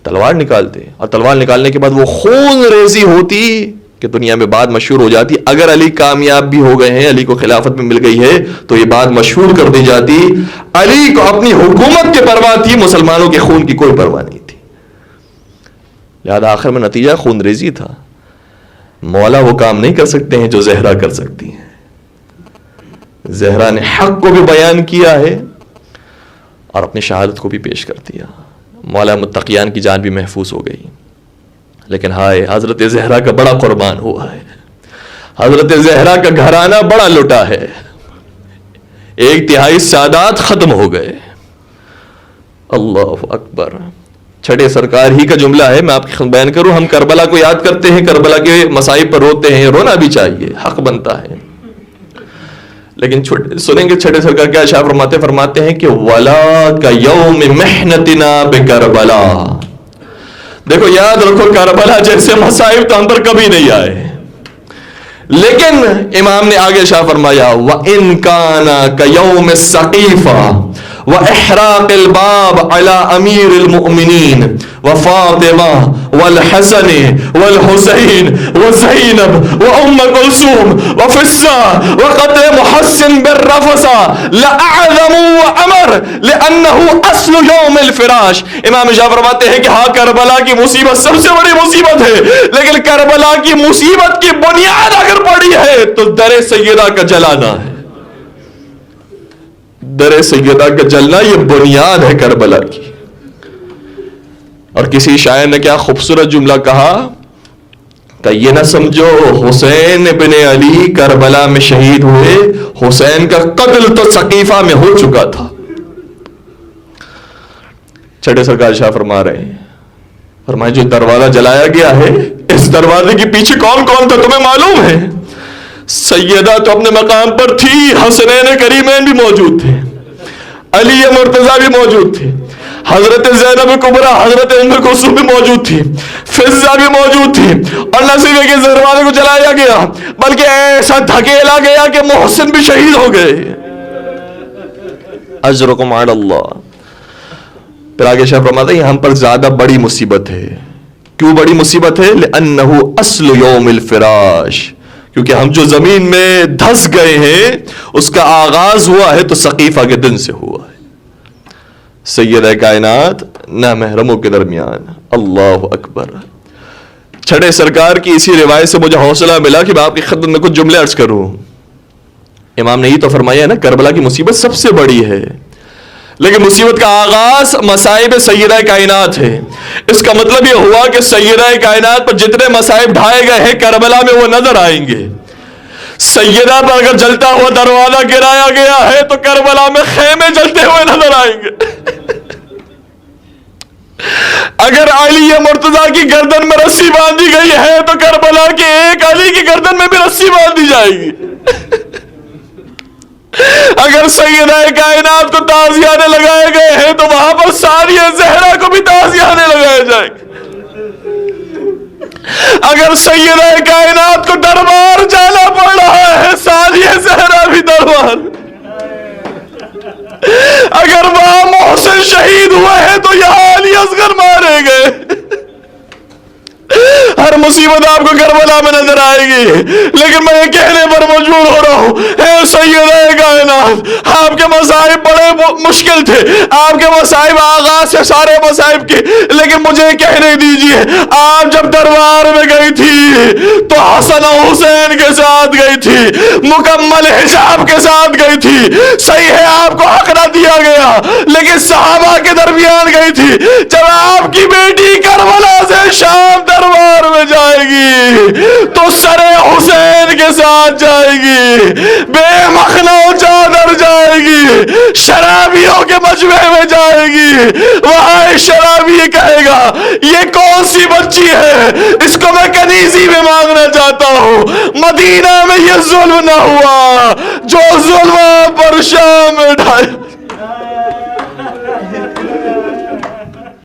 اور تلوار نکالنے کے بعد وہ خون ریزی ہوتی کہ دنیا میں بات مشہور ہو جاتی. اگر علی کامیاب بھی ہو گئے ہیں، علی کو خلافت میں مل گئی ہے، تو یہ بات مشہور کر دی جاتی علی کو اپنی حکومت کی پرواہ تھی، مسلمانوں کے خون کی کوئی پرواہ نہیں تھی. لہذا آخر میں نتیجہ خون ریزی تھا. مولا وہ کام نہیں کر سکتے ہیں جو زہرا کر سکتی ہیں. زہرا نے حق کو بھی بیان کیا ہے اور اپنی شہادت کو بھی پیش کر دیا. مولا متقیان کی جان بھی محفوظ ہو گئی. لیکن ہائے، حضرت زہرا کا بڑا قربان ہوا ہے، حضرت زہرا کا گھرانہ بڑا لٹا ہے. 1/3 سادات ختم ہو گئے. اللہ اکبر. چھٹے سرکار ہی کا جملہ ہے، میں آپ کی خدمت بیان کروں. ہم کربلا کو یاد کرتے ہیں، کربلا کے مصائب پر روتے ہیں، رونا بھی چاہیے، حق بنتا ہے. لیکن سنیں گے چھٹے سرکار کیا ارشاد فرماتے ہیں کہ ولا کا یوم محنتنا بکربلا. دیکھو یاد رکھو، کربلا جیسے مصائب تو ہم پر کبھی نہیں آئے. لیکن امام نے آگے ارشاد فرمایا وَإِن كَانَ كَيَوْمِ السَّقِيفَةِ وَإِحْرَاقِ الْبَابِ عَلَى أَمِيرِ الْمُؤْمِنِينَ وَفَاطِمَةَ وَالْحَسَنِ وَالْحُسَيْنِ وَزَيْنَبَ وَأُمَّ كُلْثُومَ وَفِصَّةَ وَقَتْلِ مُحَسِّنٍ بِالرَّفَثِ لَأَعْظَمُ وَأَمَرُ لِأَنَّهُ أَصْلُ يَوْمِ الْفِرَاشِ. امام ارشاد فرماتے ہیں کہ ہاں، کربلا کی مصیبت سب سے بڑی مصیبت ہے، لیکن کربلا کی مصیبت کی بنیاد اگر پڑی ہے تو در سیدہ کا جلانا ہے. در سیدہ کا جلنا یہ بنیاد ہے کربلا کی. اور کسی شاعر نے کیا خوبصورت جملہ کہا کہ یہ نہ سمجھو حسین ابن علی کربلا میں شہید ہوئے، حسین کا قتل تو ثقیفہ میں ہو چکا تھا۔ چھٹے سرکار شاہ فرما رہے ہیں، فرمائے جو دروازہ جلایا گیا ہے اس دروازے کے پیچھے کون کون تھا تمہیں معلوم ہے؟ سیدہ تو اپنے مقام پر تھی، حسنین کریمین بھی موجود تھے، علی مرتضیٰ بھی موجود تھے، حضرت زینب کبریٰ حضرت ام کلثوم بھی موجود تھی، فضہ بھی موجود تھی، اور نہ صرف کہ دروازے کو جلایا گیا بلکہ ایسا دھکیلا گیا کہ محسن بھی شہید ہو گئے۔ اجرکم علی اللہ۔ پھر آگے شاہ فرماتا ہے یہ ہم پر زیادہ بڑی مصیبت ہے۔ کیوں بڑی مصیبت ہے؟ لأنہ اصل یوم الفراش، کیونکہ ہم جو زمین میں دھس گئے ہیں اس کا آغاز ہوا ہے تو ثقیفہ کے دن سے ہوا ہے۔ سیدہ کائنات نامحرموں کے درمیان، اللہ اکبر۔ چھٹے سرکار کی اسی روایت سے مجھے حوصلہ ملا کہ میں آپ کی خدمت میں کچھ جملے عرض کروں۔ امام نے یہ تو فرمایا ہے نا کربلا کی مصیبت سب سے بڑی ہے، لیکن مصیبت کا آغاز مصائب سیدہ کائنات ہے۔ اس کا مطلب یہ ہوا کہ سیدہ کائنات پر جتنے مصائب ڈھائے گئے ہیں کربلا میں وہ نظر آئیں گے۔ سیدہ پر اگر جلتا ہوا دروازہ گرایا گیا ہے تو کربلا میں خیمے جلتے ہوئے نظر آئیں گے۔ اگر علی مرتضیٰ کی گردن میں رسی باندھی گئی ہے تو کربلا کے ایک علی کی گردن میں بھی رسی باندھی جائے گی۔ اگر سیدہ کائنات کو تازیانے لگائے گئے ہیں تو وہاں پر ثانیہ زہرا کو بھی تازیانے لگائے جائیں گے۔ اگر سیدہ کائنات کو دربار جانا پڑ رہا ہے ثانیہ زہرا بھی دربار۔ اگر وہاں محسن شہید ہوئے ہیں تو یہاں علی اصغر مارے گئے۔ ہر مصیبت آپ کو کربلا میں نظر آئے گی، لیکن میں یہ کہنے پر مجبور ہو رہا ہوں اے سیدہ کائنات آپ کے مصائب بڑے مشکل تھے، آپ کے مصائب آغاز سے سارے مصائب کے، لیکن مجھے کہنے دیجئے آپ جب دربار میں گئی تھی تو حسن و حسین کے ساتھ گئی تھی، مکمل حجاب کے ساتھ گئی تھی، صحیح ہے آپ کو حق نہ دیا گیا لیکن صحابہ کے درمیان گئی تھی۔ جب آپ کی بیٹی کربلا سے شام دربار میں جائے گی تو سر حسین کے ساتھ جائے گی، بے مخنہ چادر جائے گی، شرابیوں کے مجمع میں جائے گی، وہاں ایک شرابی یہ کہے گا یہ کون سی بچی ہے، اس کو میں کنیزی میں مانگنا چاہتا ہوں۔ مدینہ میں یہ ظلم نہ ہوا جو ظلم پر شام میں ڈھایا۔